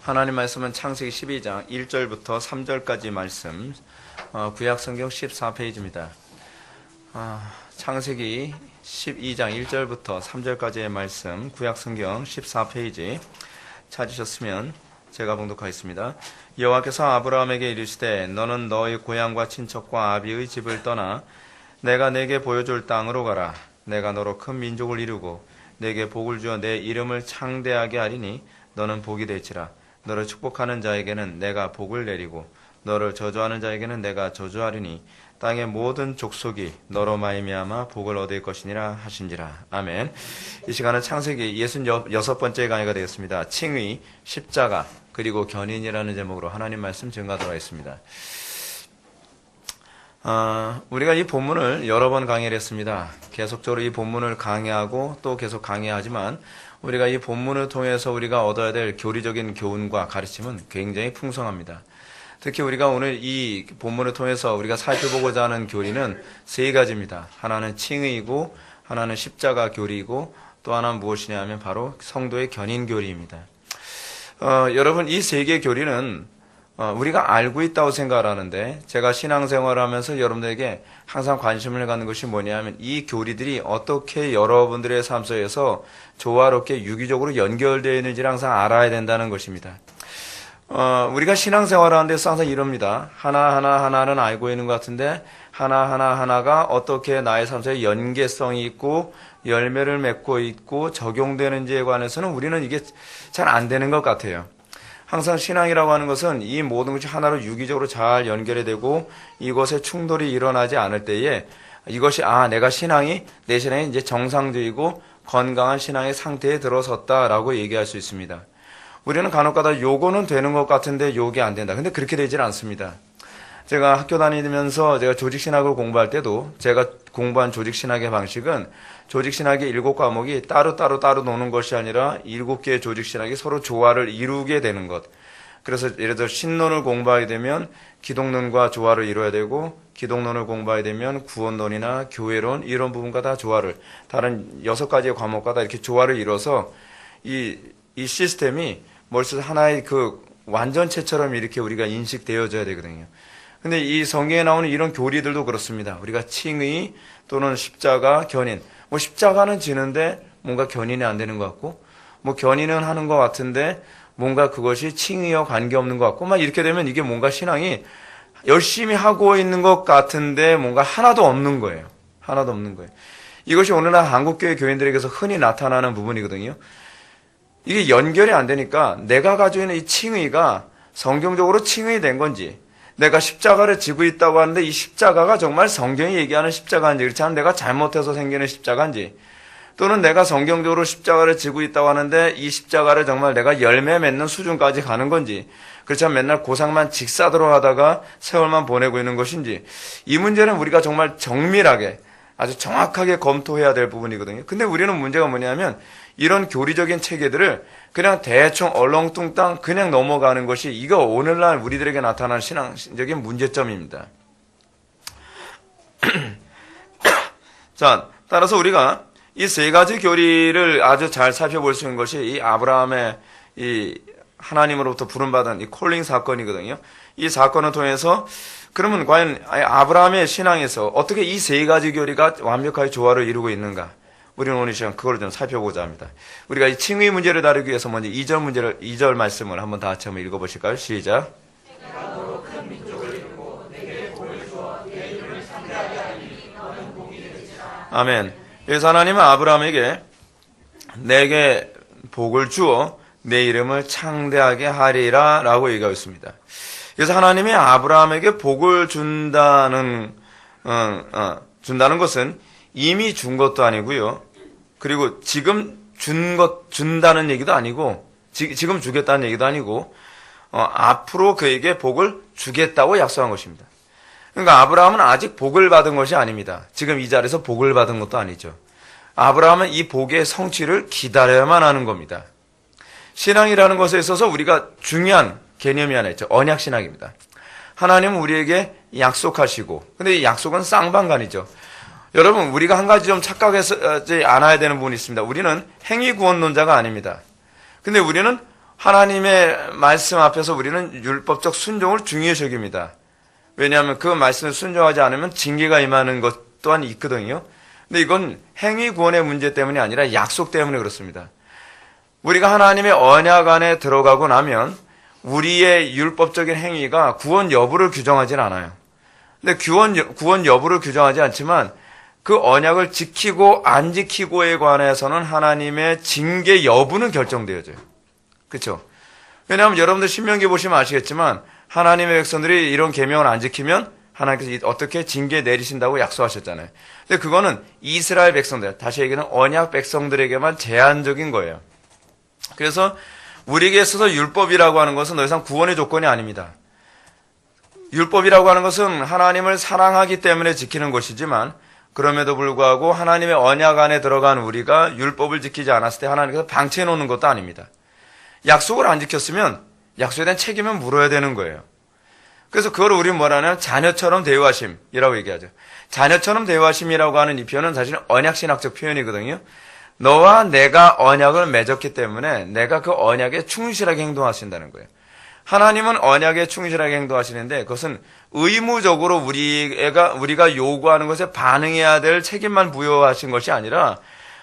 하나님 말씀은 창세기 12장 1절부터 3절까지 말씀, 구약성경 14페이지입니다. 창세기 12장 1절부터 3절까지의 말씀, 구약성경 14페이지 찾으셨으면 제가 봉독하겠습니다. 여호와께서 아브라함에게 이르시되 너는 너의 고향과 친척과 아비의 집을 떠나 내가 내게 보여줄 땅으로 가라. 내가 너로 큰 민족을 이루고 내게 복을 주어 내 이름을 창대하게 하리니 너는 복이 될지라. 너를 축복하는 자에게는 내가 복을 내리고 너를 저주하는 자에게는 내가 저주하리니 땅의 모든 족속이 너로 말미암아 복을 얻을 것이니라 하신지라. 아멘. 이 시간은 창세기 66번째 강의가 되겠습니다. 칭의, 십자가, 그리고 견인이라는 제목으로 하나님 말씀 증거하도록 하겠습니다. 우리가 이 본문을 여러 번 강의를 했습니다. 계속적으로 이 본문을 강의하고 또 계속 강의하지만 우리가 이 본문을 통해서 우리가 얻어야 될 교리적인 교훈과 가르침은 굉장히 풍성합니다. 특히 우리가 오늘 이 본문을 통해서 우리가 살펴보고자 하는 교리는 세 가지입니다. 하나는 칭의이고, 하나는 십자가 교리이고, 또 하나는 무엇이냐 하면 바로 성도의 견인 교리입니다. 여러분, 이 세 개의 교리는 우리가 알고 있다고 생각하는데, 제가 신앙생활을 하면서 여러분들에게 항상 관심을 갖는 것이 뭐냐 하면 이 교리들이 어떻게 여러분들의 삶 속에서 조화롭게 유기적으로 연결되어 있는지를 항상 알아야 된다는 것입니다. 우리가 신앙생활을 하는 데서 항상 이럽니다. 하나는 알고 있는 것 같은데 하나가 어떻게 나의 삶 속에 연계성이 있고 열매를 맺고 있고 적용되는지에 관해서는 우리는 이게 잘 안 되는 것 같아요. 항상 신앙이라고 하는 것은 이 모든 것이 하나로 유기적으로 잘 연결이 되고 이것에 충돌이 일어나지 않을 때에 이것이 내 신앙이 이제 정상적이고 건강한 신앙의 상태에 들어섰다라고 얘기할 수 있습니다. 우리는 간혹가다 요거는 되는 것 같은데 요게 안 된다. 근데 그렇게 되질 않습니다. 제가 학교 다니면서 제가 조직신학을 공부할 때도 제가 공부한 조직신학의 방식은 조직신학의 7과목이 따로 노는 것이 아니라 7개의 조직신학이 서로 조화를 이루게 되는 것. 그래서 예를 들어 신론을 공부하게 되면 기독론과 조화를 이루어야 되고 기독론을 공부하게 되면 구원론이나 교회론 이런 부분과 다 조화를 다른 6가지의 과목과 다 이렇게 조화를 이뤄서 이 시스템이 벌써 하나의 그 완전체처럼 이렇게 우리가 인식되어져야 되거든요. 근데 이 성경에 나오는 이런 교리들도 그렇습니다. 우리가 칭의 또는 십자가, 견인. 십자가는 지는데 뭔가 견인이 안 되는 것 같고, 견인은 하는 것 같은데 뭔가 그것이 칭의와 관계없는 것 같고, 이렇게 되면 이게 뭔가 신앙이 열심히 하고 있는 것 같은데 뭔가 하나도 없는 거예요. 하나도 없는 거예요. 이것이 오늘날 한국교회 교인들에게서 흔히 나타나는 부분이거든요. 이게 연결이 안 되니까 내가 가지고 있는 이 칭의가 성경적으로 칭의된 건지, 내가 십자가를 지고 있다고 하는데 이 십자가가 정말 성경이 얘기하는 십자가인지, 그렇지 않으면 내가 잘못해서 생기는 십자가인지, 또는 내가 성경적으로 십자가를 지고 있다고 하는데 이 십자가를 정말 내가 열매 맺는 수준까지 가는 건지, 그렇지 않으면 맨날 고상만 직사도록 하다가 세월만 보내고 있는 것인지, 이 문제는 우리가 정말 정밀하게 아주 정확하게 검토해야 될 부분이거든요. 근데 우리는 문제가 뭐냐면 이런 교리적인 체계들을 그냥 대충 얼렁뚱땅 그냥 넘어가는 것이 이거 오늘날 우리들에게 나타나는 신앙적인 문제점입니다. 자, 따라서 우리가 이 세 가지 교리를 아주 잘 살펴볼 수 있는 것이 이 아브라함의 이 하나님으로부터 부름받은 이 콜링 사건이거든요. 이 사건을 통해서 그러면 과연 아브라함의 신앙에서 어떻게 이 세 가지 교리가 완벽하게 조화를 이루고 있는가? 우리는 오늘 시간 그걸 좀 살펴보고자 합니다. 우리가 이 칭의 문제를 다루기 위해서 먼저 2절 말씀을 한번 다 같이 한번 읽어보실까요? 시작. 아멘. 그래서 하나님은 아브라함에게 내게 복을 주어 내 이름을 창대하게 하리라 라고 얘기하고 있습니다. 그래서 하나님이 아브라함에게 복을 준다는 것은 이미 준 것도 아니고요. 그리고 지금 준다는 얘기도 아니고, 지금 주겠다는 얘기도 아니고, 앞으로 그에게 복을 주겠다고 약속한 것입니다. 그러니까 아브라함은 아직 복을 받은 것이 아닙니다. 지금 이 자리에서 복을 받은 것도 아니죠. 아브라함은 이 복의 성취를 기다려야만 하는 겁니다. 신앙이라는 것에 있어서 우리가 중요한 개념이 하나 있죠. 언약신학입니다. 하나님은 우리에게 약속하시고, 근데 이 약속은 쌍방간이죠. 여러분, 우리가 한 가지 좀 착각하지 않아야 되는 부분이 있습니다. 우리는 행위구원론자가 아닙니다. 근데 우리는 하나님의 말씀 앞에서 우리는 율법적 순종을 중요시 여깁니다. 왜냐하면 그 말씀에 순종하지 않으면 징계가 임하는 것 또한 있거든요. 근데 이건 행위 구원의 문제 때문이 아니라 약속 때문에 그렇습니다. 우리가 하나님의 언약 안에 들어가고 나면 우리의 율법적인 행위가 구원 여부를 규정하진 않아요. 근데 구원 여부를 규정하지 않지만 그 언약을 지키고 안 지키고에 관해서는 하나님의 징계 여부는 결정되어져요. 그렇죠? 왜냐하면 여러분들 신명기 보시면 아시겠지만 하나님의 백성들이 이런 계명을 안 지키면 하나님께서 어떻게 징계 내리신다고 약속하셨잖아요. 근데 그거는 이스라엘 백성들, 다시 얘기하면 언약 백성들에게만 제한적인 거예요. 그래서 우리에게 있어서 율법이라고 하는 것은 더 이상 구원의 조건이 아닙니다. 율법이라고 하는 것은 하나님을 사랑하기 때문에 지키는 것이지만 그럼에도 불구하고 하나님의 언약 안에 들어간 우리가 율법을 지키지 않았을 때 하나님께서 방치해 놓는 것도 아닙니다. 약속을 안 지켰으면 약속에 대한 책임을 물어야 되는 거예요. 그래서 그걸 우리는 뭐라냐면 자녀처럼 대우하심이라고 얘기하죠. 자녀처럼 대우하심이라고 하는 이 표현은 사실 언약신학적 표현이거든요. 너와 내가 언약을 맺었기 때문에 내가 그 언약에 충실하게 행동하신다는 거예요. 하나님은 언약에 충실하게 행동하시는데 그것은 의무적으로 우리가 요구하는 것에 반응해야 될 책임만 부여하신 것이 아니라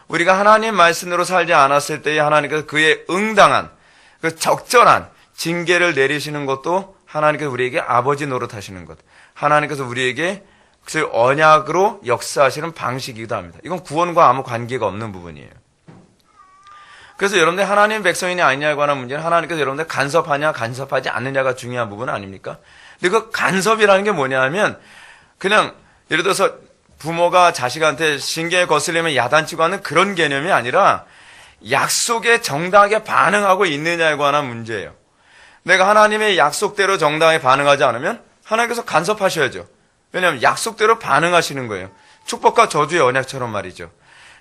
우리가 하나님 말씀대로 살지 않았을 때에 하나님께서 그에 응당한 그 적절한 징계를 내리시는 것도 하나님께서 우리에게 아버지 노릇하시는 것. 하나님께서 우리에게 그 언약으로 역사하시는 방식이기도 합니다. 이건 구원과 아무 관계가 없는 부분이에요. 그래서 여러분들 하나님 백성이냐 아니냐에 관한 문제는 하나님께서 여러분들 간섭하냐 간섭하지 않느냐가 중요한 부분 아닙니까? 근데 그 간섭이라는 게 뭐냐 하면 그냥 예를 들어서 부모가 자식한테 신경에 거슬리면 야단치고 하는 그런 개념이 아니라 약속에 정당하게 반응하고 있느냐에 관한 문제예요. 내가 하나님의 약속대로 정당하게 반응하지 않으면 하나님께서 간섭하셔야죠. 왜냐하면 약속대로 반응하시는 거예요. 축복과 저주의 언약처럼 말이죠.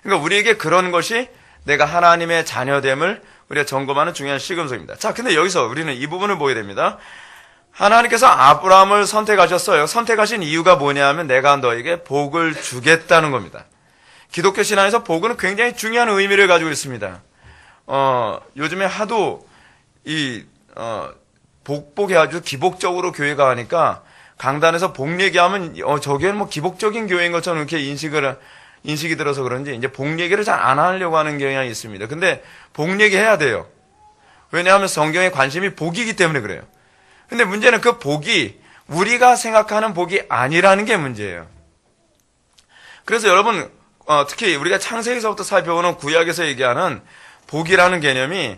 그러니까 우리에게 그런 것이 내가 하나님의 자녀됨을 우리가 점검하는 중요한 시금석입니다. 자, 근데 여기서 우리는 이 부분을 보게 됩니다. 하나님께서 아브라함을 선택하셨어요. 선택하신 이유가 뭐냐 하면 내가 너에게 복을 주겠다는 겁니다. 기독교 신앙에서 복은 굉장히 중요한 의미를 가지고 있습니다. 요즘에 하도 복복에 아주 기복적으로 교회가 하니까 강단에서 복 얘기하면 저기는 뭐 기복적인 교회인 것처럼 이렇게 인식이 들어서 그런지 이제 복 얘기를 잘 안 하려고 하는 경향이 있습니다. 근데 복 얘기 해야 돼요. 왜냐하면 성경의 관심이 복이기 때문에 그래요. 근데 문제는 그 복이 우리가 생각하는 복이 아니라는 게 문제예요. 그래서 여러분 특히 우리가 창세기서부터 살펴보는 구약에서 얘기하는 복이라는 개념이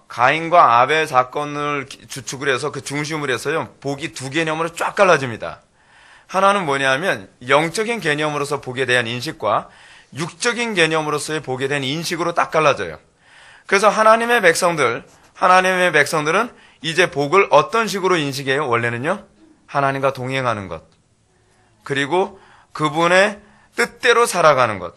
가인과 아벨 사건을 주축을 해서 그 중심을 해서요 복이 두 개념으로 쫙 갈라집니다. 하나는 뭐냐면 영적인 개념으로서 복에 대한 인식과 육적인 개념으로서의 복에 대한 인식으로 딱 갈라져요. 그래서 하나님의 백성들은 이제 복을 어떤 식으로 인식해요? 원래는요 하나님과 동행하는 것, 그리고 그분의 뜻대로 살아가는 것,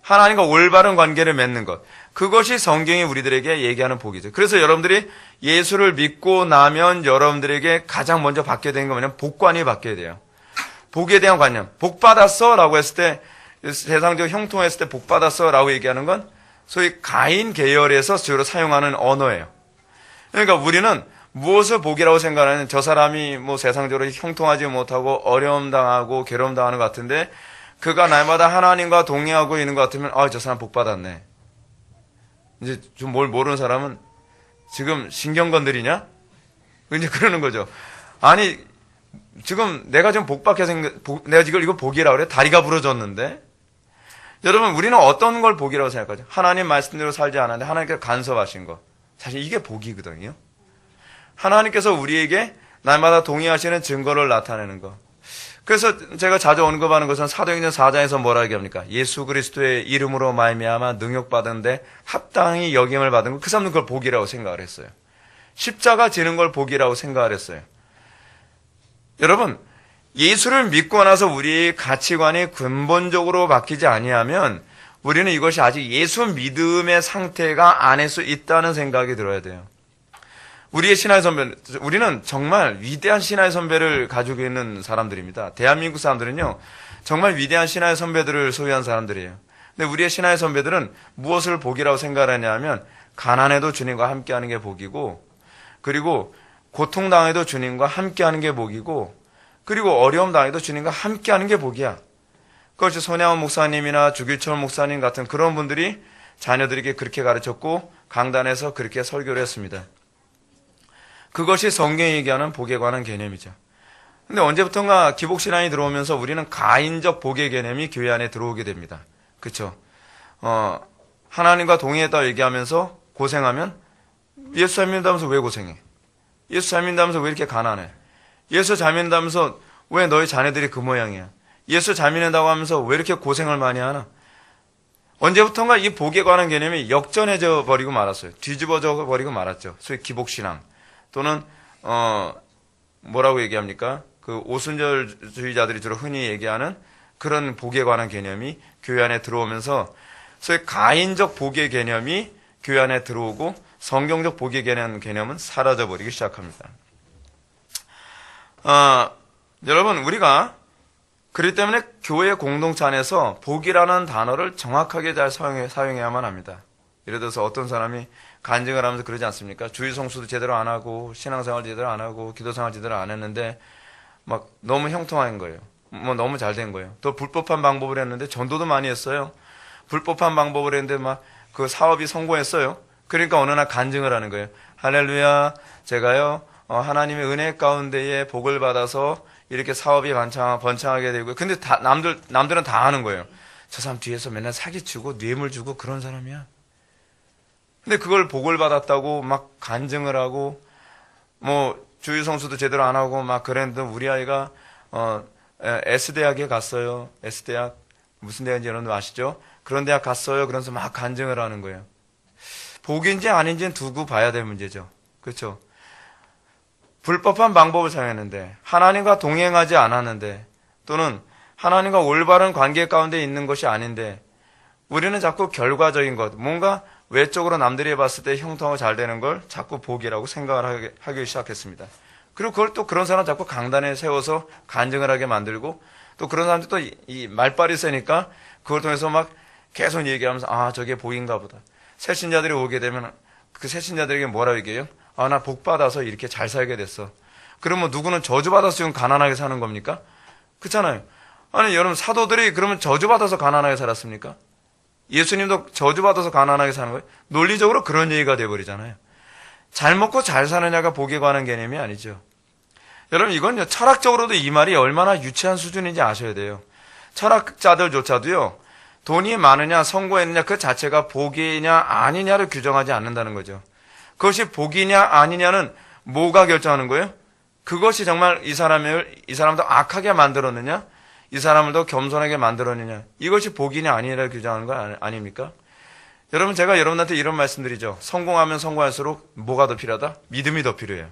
하나님과 올바른 관계를 맺는 것, 그것이 성경이 우리들에게 얘기하는 복이죠. 그래서 여러분들이 예수를 믿고 나면 여러분들에게 가장 먼저 받게 되는 건 뭐냐면 복관이 받게 돼요. 복에 대한 관념. 복 받았어 라고 했을 때, 세상적 형통했을 때 복 받았어 라고 얘기하는 건 소위 가인 계열에서 주로 사용하는 언어예요. 그러니까 우리는 무엇을 복이라고 생각하는, 저 사람이 뭐 세상적으로 형통하지 못하고 어려움 당하고 괴로움 당하는 것 같은데 그가 날마다 하나님과 동행하고 있는 것 같으면 저 사람 복 받았네. 이제 좀 뭘 모르는 사람은 지금 신경 건드리냐? 이제 그러는 거죠. 아니 지금 내가 좀 복받게 내가 지금 이거 복이라고 그래? 다리가 부러졌는데? 여러분 우리는 어떤 걸 복이라고 생각하죠? 하나님 말씀대로 살지 않았는데 하나님께서 간섭하신 거. 사실 이게 복이거든요. 하나님께서 우리에게 날마다 동의하시는 증거를 나타내는 거. 그래서 제가 자주 언급하는 것은 사도행전 4장에서 뭐라 얘기합니까? 예수 그리스도의 이름으로 말미암아 능욕받은데 합당히 여김을 받은 거, 그 사람은 그걸 복이라고 생각을 했어요. 십자가 지는 걸 복이라고 생각을 했어요. 여러분, 예수를 믿고 나서 우리의 가치관이 근본적으로 바뀌지 아니하면 우리는 이것이 아직 예수 믿음의 상태가 아닐 수 있다는 생각이 들어야 돼요. 우리의 신화의 선배, 우리는 정말 위대한 신화의 선배를 가지고 있는 사람들입니다. 대한민국 사람들은요, 정말 위대한 신화의 선배들을 소유한 사람들이에요. 근데 우리의 신화의 선배들은 무엇을 복이라고 생각하냐 하면 가난해도 주님과 함께하는 게 복이고, 그리고 고통당해도 주님과 함께하는 게 복이고, 그리고 어려움 당해도 주님과 함께하는 게 복이야. 그것이 손양원 목사님이나 주길철 목사님 같은 그런 분들이 자녀들에게 그렇게 가르쳤고 강단에서 그렇게 설교를 했습니다. 그것이 성경이 얘기하는 복에 관한 개념이죠. 근데 언제부턴가 기복신앙이 들어오면서 우리는 가인적 복의 개념이 교회 안에 들어오게 됩니다. 그렇죠? 하나님과 동의했다 얘기하면서 고생하면 예수 잘 믿는다면서 왜 고생해? 예수 잘 믿는다면서 왜 이렇게 가난해? 예수 잘 믿는다면서 왜 너희 자녀들이 그 모양이야? 예수 잘 믿는다고 하면서 왜 이렇게 고생을 많이 하나? 언제부턴가 이 복에 관한 개념이 역전해져 버리고 말았어요. 뒤집어져 버리고 말았죠. 소위 기복신앙 또는 뭐라고 얘기합니까? 그 오순절주의자들이 주로 흔히 얘기하는 그런 복에 관한 개념이 교회 안에 들어오면서 소위 가인적 복의 개념이 교회 안에 들어오고 성경적 복의 개념은 사라져버리기 시작합니다. 여러분, 우리가 그렇기 때문에 교회 공동체 안에서 복이라는 단어를 정확하게 잘 사용해야만 합니다. 예를 들어서 어떤 사람이 간증을 하면서 그러지 않습니까? 주일 성수도 제대로 안 하고 신앙생활 제대로 안 하고 기도생활 제대로 안 했는데 막 너무 형통한 거예요. 뭐 너무 잘 된 거예요. 또 불법한 방법을 했는데 전도도 많이 했어요. 불법한 방법을 했는데 막 그 사업이 성공했어요. 그러니까 어느 날 간증을 하는 거예요. 할렐루야, 제가요 하나님의 은혜 가운데에 복을 받아서 이렇게 사업이 번창하게 되고, 근데 남들은 다 아는 거예요. 저 사람 뒤에서 맨날 사기치고 뇌물 주고 그런 사람이야. 근데 그걸 복을 받았다고 막 간증을 하고, 뭐 주일 성수도 제대로 안 하고 막 그랬는데 우리 아이가 S대학에 갔어요. S대학 무슨 대학인지 여러분들 아시죠? 그런 대학 갔어요. 그러면서 막 간증을 하는 거예요. 복인지 아닌지는 두고 봐야 될 문제죠. 그렇죠? 불법한 방법을 사용했는데, 하나님과 동행하지 않았는데, 또는 하나님과 올바른 관계 가운데 있는 것이 아닌데, 우리는 자꾸 결과적인 것, 뭔가 외적으로 남들이 봤을 때 형통하고 잘 되는 걸 자꾸 복이라고 생각을 하기 시작했습니다. 그리고 그걸 또 그런 사람 자꾸 강단에 세워서 간증을 하게 만들고, 또 그런 사람들 또 이 말빨이 세니까 그걸 통해서 막 계속 얘기하면서, 아, 저게 복인가 보다. 새신자들이 오게 되면 그 새신자들에게 뭐라고 얘기해요? 아, 나 복 받아서 이렇게 잘 살게 됐어. 그러면 누구는 저주받아서 지금 가난하게 사는 겁니까? 그렇잖아요. 아니, 여러분, 사도들이 그러면 저주받아서 가난하게 살았습니까? 예수님도 저주받아서 가난하게 사는 거예요? 논리적으로 그런 얘기가 돼버리잖아요. 잘 먹고 잘 사느냐가 복에 관한 개념이 아니죠. 여러분, 이건요, 철학적으로도 이 말이 얼마나 유치한 수준인지 아셔야 돼요. 철학자들조차도요, 돈이 많으냐, 성공했느냐, 그 자체가 복이냐, 아니냐를 규정하지 않는다는 거죠. 그것이 복이냐, 아니냐는 뭐가 결정하는 거예요? 그것이 정말 이 사람도 악하게 만들었느냐, 이 사람을 더 겸손하게 만들었느냐, 이것이 복이냐, 아니냐를 규정하는 거 아닙니까? 여러분, 제가 여러분한테 이런 말씀드리죠. 성공하면 성공할수록 뭐가 더 필요하다? 믿음이 더 필요해요.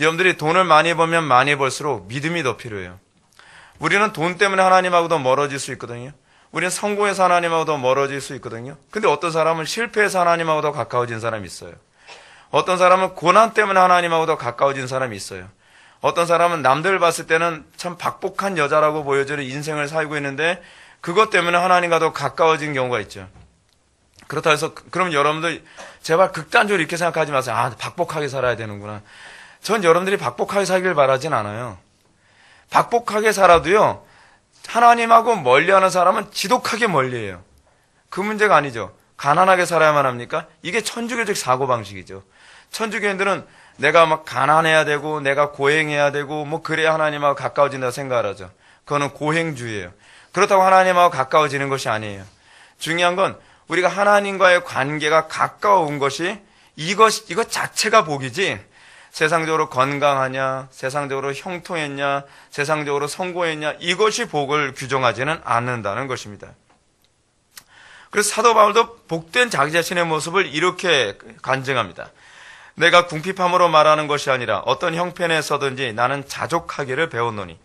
여러분들이 돈을 많이 벌면 많이 벌수록 믿음이 더 필요해요. 우리는 돈 때문에 하나님하고 더 멀어질 수 있거든요. 우리는 성공해서 하나님하고 더 멀어질 수 있거든요. 근데 어떤 사람은 실패해서 하나님하고 더 가까워진 사람이 있어요. 어떤 사람은 고난 때문에 하나님하고 더 가까워진 사람이 있어요. 어떤 사람은 남들 봤을 때는 참 박복한 여자라고 보여지는 인생을 살고 있는데 그것 때문에 하나님과 더 가까워진 경우가 있죠. 그렇다 해서 그럼 여러분들 제발 극단적으로 이렇게 생각하지 마세요. 아, 박복하게 살아야 되는구나. 전 여러분들이 박복하게 살길 바라진 않아요. 박복하게 살아도요, 하나님하고 멀리하는 사람은 지독하게 멀리해요. 그 문제가 아니죠. 가난하게 살아야만 합니까? 이게 천주교적 사고방식이죠. 천주교인들은 내가 막 가난해야 되고 내가 고행해야 되고 뭐 그래야 하나님하고 가까워진다고 생각을 하죠. 그거는 고행주의예요. 그렇다고 하나님하고 가까워지는 것이 아니에요. 중요한 건 우리가 하나님과의 관계가 가까운 것이 이것 자체가 복이지, 세상적으로 건강하냐, 세상적으로 형통했냐, 세상적으로 성공했냐, 이것이 복을 규정하지는 않는다는 것입니다. 그래서 사도 바울도 복된 자기 자신의 모습을 이렇게 간증합니다. 내가 궁핍함으로 말하는 것이 아니라 어떤 형편에서든지 나는 자족하기를 배웠노니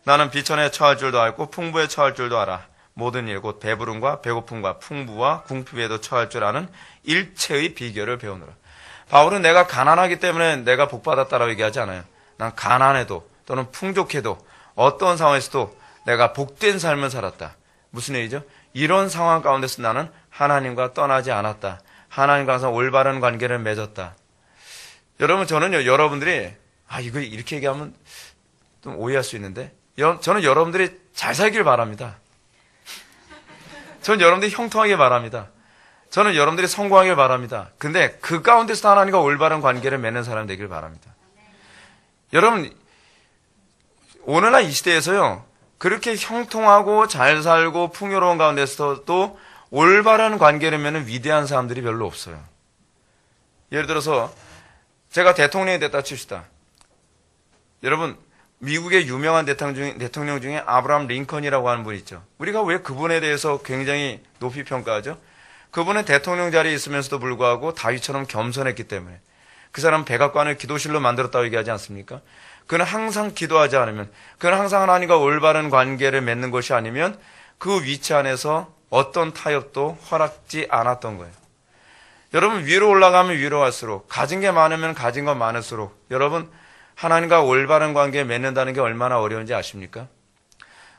나는 비천에 처할 줄도 알고 풍부에 처할 줄도 알아. 모든 일 곧 배부름과 배고픔과 풍부와 궁핍에도 처할 줄 아는 일체의 비결을 배우노라. 바울은 내가 가난하기 때문에 내가 복받았다라고 얘기하지 않아요. 난 가난해도 또는 풍족해도 어떤 상황에서도 내가 복된 삶을 살았다. 무슨 얘기죠? 이런 상황 가운데서 나는 하나님과 떠나지 않았다. 하나님과 항상 올바른 관계를 맺었다. 여러분, 저는요, 여러분들이, 이거 이렇게 얘기하면 좀 오해할 수 있는데, 저는 여러분들이 잘 살길 바랍니다. 저는 여러분들이 형통하길 바랍니다. 저는 여러분들이 성공하길 바랍니다. 근데 그 가운데서 하나님과 올바른 관계를 맺는 사람이 되길 바랍니다. 여러분, 오늘날 이 시대에서요, 그렇게 형통하고 잘 살고 풍요로운 가운데서도 올바른 관계를 맺는 위대한 사람들이 별로 없어요. 예를 들어서 제가 대통령이 됐다 칩시다. 여러분, 미국의 유명한 대통령 중에 아브라함 링컨이라고 하는 분이 있죠. 우리가 왜 그분에 대해서 굉장히 높이 평가하죠? 그분은 대통령 자리에 있으면서도 불구하고 다윗처럼 겸손했기 때문에. 그 사람 백악관을 기도실로 만들었다고 얘기하지 않습니까? 그는 항상 기도하지 않으면, 그는 항상 하나님과 올바른 관계를 맺는 것이 아니면 그 위치 안에서 어떤 타협도 허락지 않았던 거예요. 여러분, 위로 올라가면 위로 갈수록, 가진 게 많으면 가진 것 많을수록, 여러분, 하나님과 올바른 관계 맺는다는 게 얼마나 어려운지 아십니까?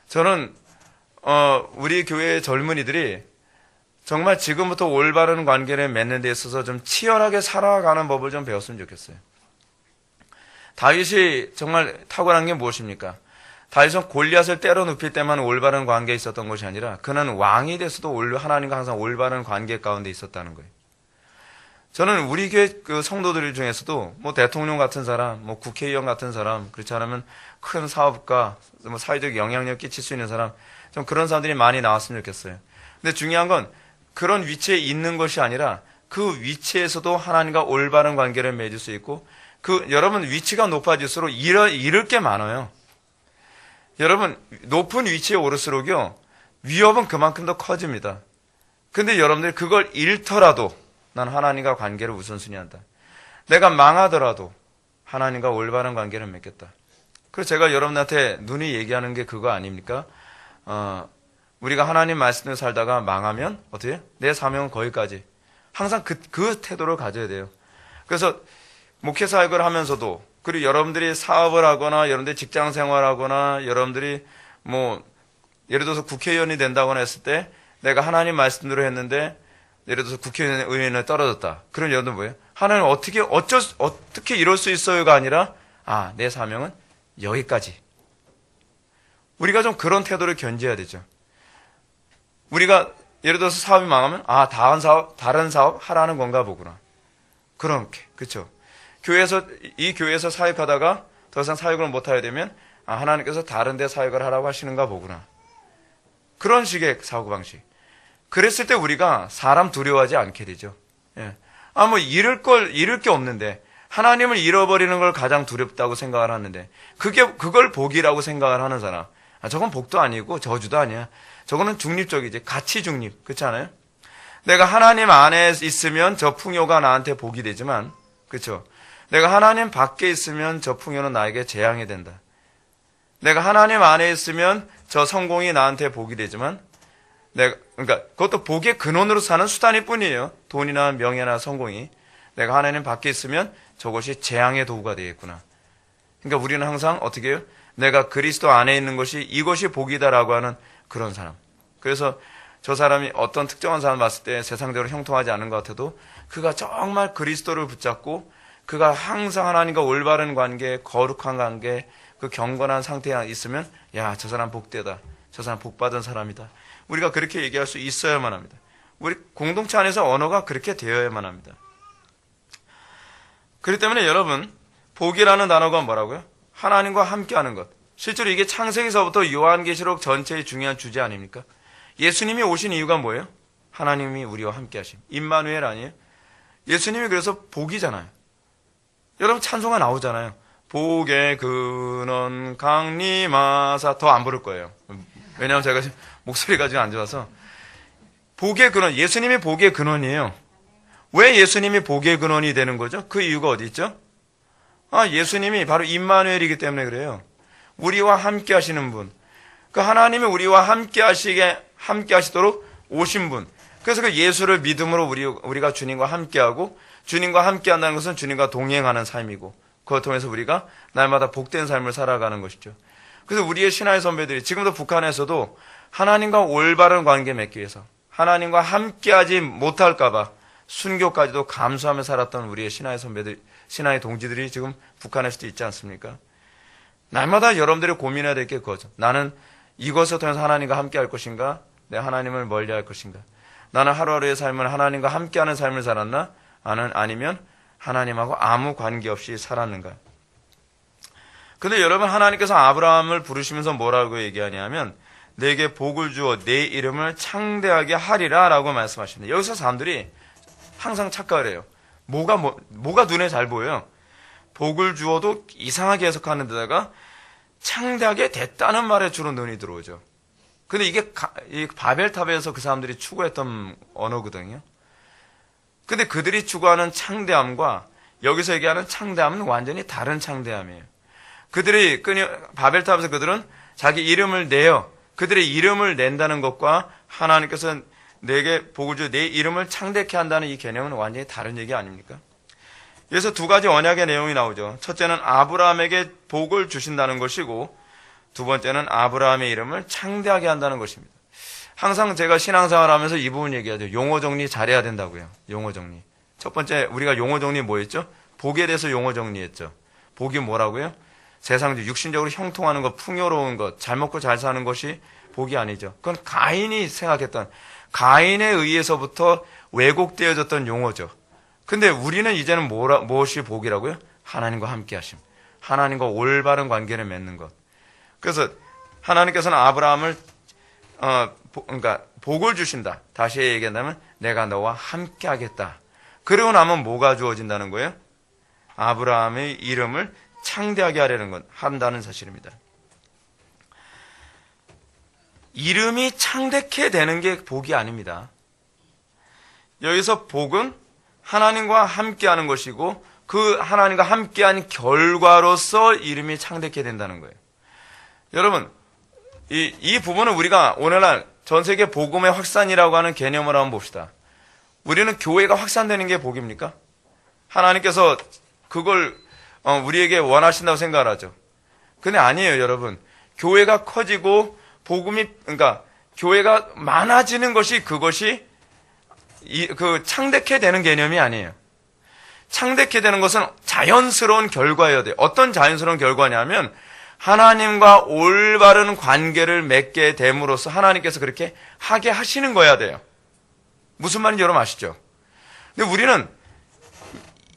저는 우리 교회의 젊은이들이 정말 지금부터 올바른 관계를 맺는 데 있어서 좀 치열하게 살아가는 법을 좀 배웠으면 좋겠어요. 다윗이 정말 탁월한 게 무엇입니까? 다윗은 골리앗을 때려 눕힐 때만 올바른 관계에 있었던 것이 아니라 그는 왕이 돼서도 하나님과 항상 올바른 관계 가운데 있었다는 거예요. 저는 우리 교회 그 성도들 중에서도 뭐 대통령 같은 사람, 뭐 국회의원 같은 사람, 그렇지 않으면 큰 사업가, 뭐 사회적 영향력 끼칠 수 있는 사람, 좀 그런 사람들이 많이 나왔으면 좋겠어요. 근데 중요한 건 그런 위치에 있는 것이 아니라 그 위치에서도 하나님과 올바른 관계를 맺을 수 있고, 여러분 위치가 높아질수록 잃을 게 많아요. 여러분, 높은 위치에 오를수록요, 위협은 그만큼 더 커집니다. 근데 여러분들이 그걸 잃더라도 난 하나님과 관계를 우선순위 한다. 내가 망하더라도 하나님과 올바른 관계를 맺겠다. 그래서 제가 여러분한테 눈이 얘기하는 게 그거 아닙니까? 우리가 하나님 말씀을 살다가 망하면 어떻게 해요? 내 사명은 거기까지. 항상 그 태도를 가져야 돼요. 그래서 목회사역을 하면서도, 그리고 여러분들이 사업을 하거나 여러분들이 직장 생활하거나 여러분들이 뭐 예를 들어서 국회의원이 된다거나 했을 때 내가 하나님 말씀대로 했는데 예를 들어서 국회의원에 떨어졌다. 그럼 여러분 뭐예요? 하나님 어떻게 이럴 수 있어요가 아니라 내 사명은 여기까지. 우리가 좀 그런 태도를 견지해야 되죠. 우리가 예를 들어서 사업이 망하면 다른 사업 하라는 건가 보구나. 그렇게, 그렇죠. 이 교회에서 사역하다가 더 이상 사역을 못하게 되면 하나님께서 다른 데 사역을 하라고 하시는가 보구나. 그런 식의 사고방식. 그랬을 때 우리가 사람 두려워하지 않게 되죠. 예. 잃을 게 없는데, 하나님을 잃어버리는 걸 가장 두렵다고 생각을 하는데, 그걸 복이라고 생각을 하는 사람. 저건 복도 아니고 저주도 아니야. 저거는 중립적이지. 가치 중립. 그렇지 않아요? 내가 하나님 안에 있으면 저 풍요가 나한테 복이 되지만, 그렇죠? 내가 하나님 밖에 있으면 저 풍요는 나에게 재앙이 된다. 내가 하나님 안에 있으면 저 성공이 나한테 복이 되지만, 그러니까 그것도 복의 근원으로 사는 수단일 뿐이에요. 돈이나 명예나 성공이. 내가 하나님 밖에 있으면 저것이 재앙의 도구가 되겠구나. 그러니까 우리는 항상 어떻게 해요? 내가 그리스도 안에 있는 것이 이것이 복이다라고 하는 그런 사람. 그래서 저 사람이 어떤 특정한 사람 봤을 때 세상적으로 형통하지 않은 것 같아도 그가 정말 그리스도를 붙잡고 그가 항상 하나님과 올바른 관계, 거룩한 관계, 그 경건한 상태에 있으면 저 사람 복되다. 저 사람 복받은 사람이다. 우리가 그렇게 얘기할 수 있어야만 합니다. 우리 공동체 안에서 언어가 그렇게 되어야만 합니다. 그렇기 때문에 여러분, 복이라는 단어가 뭐라고요? 하나님과 함께하는 것. 실제로 이게 창세기서부터 요한계시록 전체의 중요한 주제 아닙니까? 예수님이 오신 이유가 뭐예요? 하나님이 우리와 함께하심. 임마누엘 아니에요? 예수님이 그래서 복이잖아요. 여러분 찬송가 나오잖아요. 복의 근원 강림하사. 더 안 부를 거예요. 왜냐하면 제가 지금 목소리가 지금 안 좋아서. 복의 근원, 예수님이 복의 근원이에요. 왜 예수님이 복의 근원이 되는 거죠? 그 이유가 어디 있죠? 예수님이 바로 임마누엘이기 때문에 그래요. 우리와 함께 하시는 분. 그 하나님이 우리와 함께 하시도록 오신 분. 그래서 그 예수를 믿음으로 우리가 주님과 함께하고, 주님과 함께한다는 것은 주님과 동행하는 삶이고, 그걸 통해서 우리가 날마다 복된 삶을 살아가는 것이죠. 그래서 우리의 신화의 선배들이 지금도 북한에서도 하나님과 올바른 관계 맺기 위해서, 하나님과 함께하지 못할까봐 순교까지도 감수하며 살았던 우리의 신하의 선배들, 신하의 동지들이 지금 북한에서도 있지 않습니까? 날마다 여러분들이 고민해야 될 게 그거죠. 나는 이것을 통해서 하나님과 함께 할 것인가? 내 하나님을 멀리 할 것인가? 나는 하루하루의 삶을 하나님과 함께하는 삶을 살았나? 아니면 하나님하고 아무 관계없이 살았는가? 근데 여러분, 하나님께서 아브라함을 부르시면서 뭐라고 얘기하냐면 내게 복을 주어 내 이름을 창대하게 하리라 라고 말씀하십니다. 여기서 사람들이 항상 착각을 해요. 뭐가 눈에 잘 보여요? 복을 주어도 이상하게 해석하는 데다가 창대하게 됐다는 말에 주로 눈이 들어오죠. 근데 이게 이 바벨탑에서 그 사람들이 추구했던 언어거든요. 근데 그들이 추구하는 창대함과 여기서 얘기하는 창대함은 완전히 다른 창대함이에요. 바벨탑에서 그들은 자기 이름을 내어 그들의 이름을 낸다는 것과 하나님께서 내게 복을 주어 내 이름을 창대케 한다는 이 개념은 완전히 다른 얘기 아닙니까? 그래서 두 가지 언약의 내용이 나오죠. 첫째는 아브라함에게 복을 주신다는 것이고 두 번째는 아브라함의 이름을 창대하게 한다는 것입니다. 항상 제가 신앙생활 하면서 이 부분 얘기하죠. 용어 정리 잘해야 된다고요. 용어 정리. 첫 번째 우리가 용어 정리 뭐였죠? 복에 대해서 용어 정리했죠. 복이 뭐라고요? 세상적 육신적으로 형통하는 것, 풍요로운 것, 잘 먹고 잘 사는 것이 복이 아니죠. 그건 가인이 생각했던, 가인에 의해서부터 왜곡되어졌던 용어죠. 근데 우리는 이제는 무엇이 복이라고요? 하나님과 함께 하심. 하나님과 올바른 관계를 맺는 것. 그래서 하나님께서는 아브라함을 그러니까 복을 주신다. 다시 얘기한다면 내가 너와 함께 하겠다. 그러고 나면 뭐가 주어진다는 거예요? 아브라함의 이름을 창대하게 하려는 것, 한다는 사실입니다. 이름이 창대케 되는 게 복이 아닙니다. 여기서 복은 하나님과 함께하는 것이고 그 하나님과 함께한 결과로서 이름이 창대케 된다는 거예요. 여러분, 이 부분은 우리가 오늘날 전 세계 복음의 확산이라고 하는 개념으로 한번 봅시다. 우리는 교회가 확산되는 게 복입니까? 하나님께서 그걸 우리에게 원하신다고 생각을 하죠. 근데 아니에요, 여러분. 교회가 커지고 그러니까 교회가 많아지는 것이 그것이 창대케 되는 개념이 아니에요. 창대케 되는 것은 자연스러운 결과여야 돼요. 어떤 자연스러운 결과냐면 하나님과 올바른 관계를 맺게 됨으로써 하나님께서 그렇게 하게 하시는 거야 돼요. 무슨 말인지 여러분 아시죠? 근데 우리는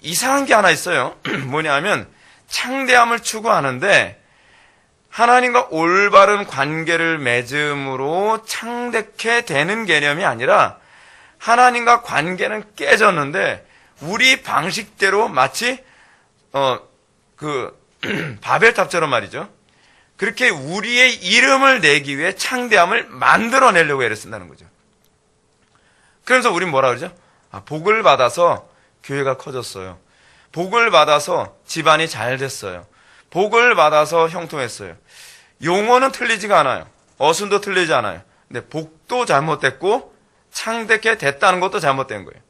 이상한 게 하나 있어요. 뭐냐면 창대함을 추구하는데 하나님과 올바른 관계를 맺음으로 창대케 되는 개념이 아니라 하나님과 관계는 깨졌는데 우리 방식대로 마치 바벨탑처럼 말이죠. 그렇게 우리의 이름을 내기 위해 창대함을 만들어내려고 애를 쓴다는 거죠. 그래서 우린 뭐라 그러죠? 복을 받아서 교회가 커졌어요. 복을 받아서 집안이 잘 됐어요. 복을 받아서 형통했어요. 용어는 틀리지가 않아요. 어순도 틀리지 않아요. 근데 복도 잘못됐고 창대케 됐다는 것도 잘못된 거예요.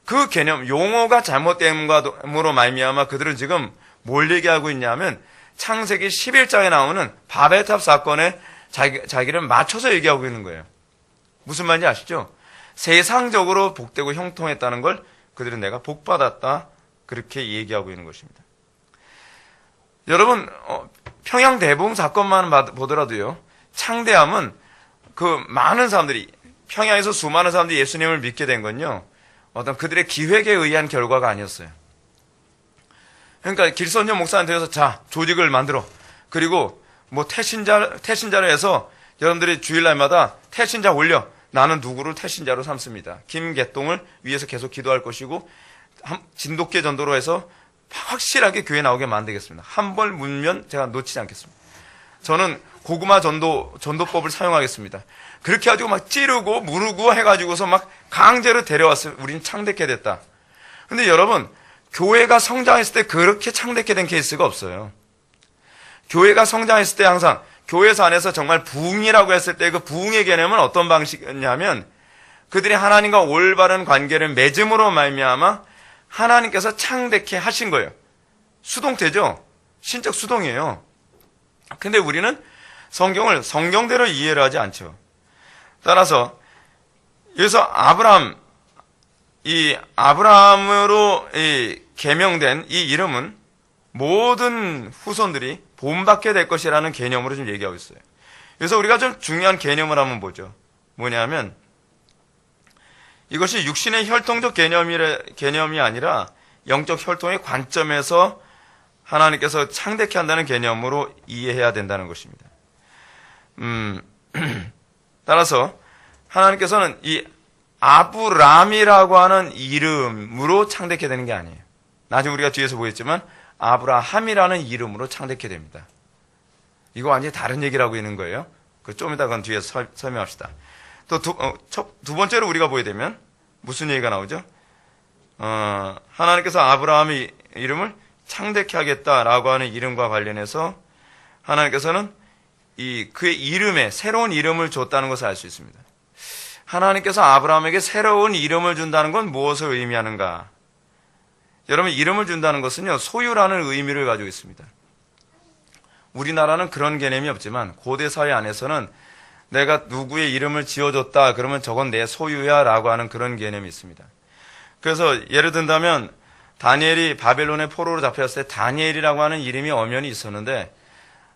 그 개념, 용어가 잘못됨으로 말미암아 그들은 지금 뭘 얘기하고 있냐면 창세기 11장에 나오는 바벨탑 사건에 자기를 맞춰서 얘기하고 있는 거예요. 무슨 말인지 아시죠? 세상적으로 복되고 형통했다는 걸 그들은 내가 복받았다 그렇게 얘기하고 있는 것입니다. 여러분 평양 대봉 사건만 보더라도요. 창대함은 그 많은 사람들이 평양에서 수많은 사람들이 예수님을 믿게 된 건요. 어떤 그들의 기획에 의한 결과가 아니었어요. 그러니까 길선녀 목사한테서 자 조직을 만들어 그리고 뭐 태신자로 해서 여러분들이 주일날마다 태신자 올려 나는 누구를 태신자로 삼습니다. 김개똥을 위해서 계속 기도할 것이고 진돗개 전도로 해서 확실하게 교회 나오게 만들겠습니다. 한 번 문면 제가 놓치지 않겠습니다. 저는 고구마 전도법을 사용하겠습니다. 그렇게 해가지고 막 찌르고 무르고 해가지고서 막 강제로 데려왔어요. 우린 창대케 됐다. 근데 여러분 교회가 성장했을 때 그렇게 창대케 된 케이스가 없어요. 교회가 성장했을 때 항상 교회에서 안에서 정말 부흥이라고 했을 때 그 부흥의 개념은 어떤 방식이냐면 그들이 하나님과 올바른 관계를 맺음으로 말미암아 하나님께서 창대케 하신 거예요. 수동태죠. 신적 수동이에요. 근데 우리는 성경을 성경대로 이해를 하지 않죠. 따라서 여기서 아브라함 이 아브라함으로 개명된 이 이름은 모든 후손들이 본받게 될 것이라는 개념으로 좀 얘기하고 있어요. 그래서 우리가 좀 중요한 개념을 한번 보죠. 뭐냐면 이것이 육신의 혈통적 개념이 아니라 영적 혈통의 관점에서 하나님께서 창대케 한다는 개념으로 이해해야 된다는 것입니다. 따라서 하나님께서는 이 아브람이라고 하는 이름으로 창대케 되는 게 아니에요. 나중에 우리가 뒤에서 보겠지만 아브라함이라는 이름으로 창대케 됩니다. 이거 완전히 다른 얘기라고 있는 거예요. 좀 이따 그건 뒤에서 설명합시다. 또 두 번째로 우리가 보게 되면 무슨 얘기가 나오죠? 하나님께서 아브라함의 이름을 창대케 하겠다라고 하는 이름과 관련해서 하나님께서는 그의 이름에 새로운 이름을 줬다는 것을 알 수 있습니다. 하나님께서 아브라함에게 새로운 이름을 준다는 건 무엇을 의미하는가? 여러분, 이름을 준다는 것은요, 소유라는 의미를 가지고 있습니다. 우리나라는 그런 개념이 없지만 고대 사회 안에서는 내가 누구의 이름을 지어줬다 그러면 저건 내 소유야 라고 하는 그런 개념이 있습니다. 그래서 예를 든다면 다니엘이 바벨론의 포로로 잡혔을 때 다니엘이라고 하는 이름이 엄연히 있었는데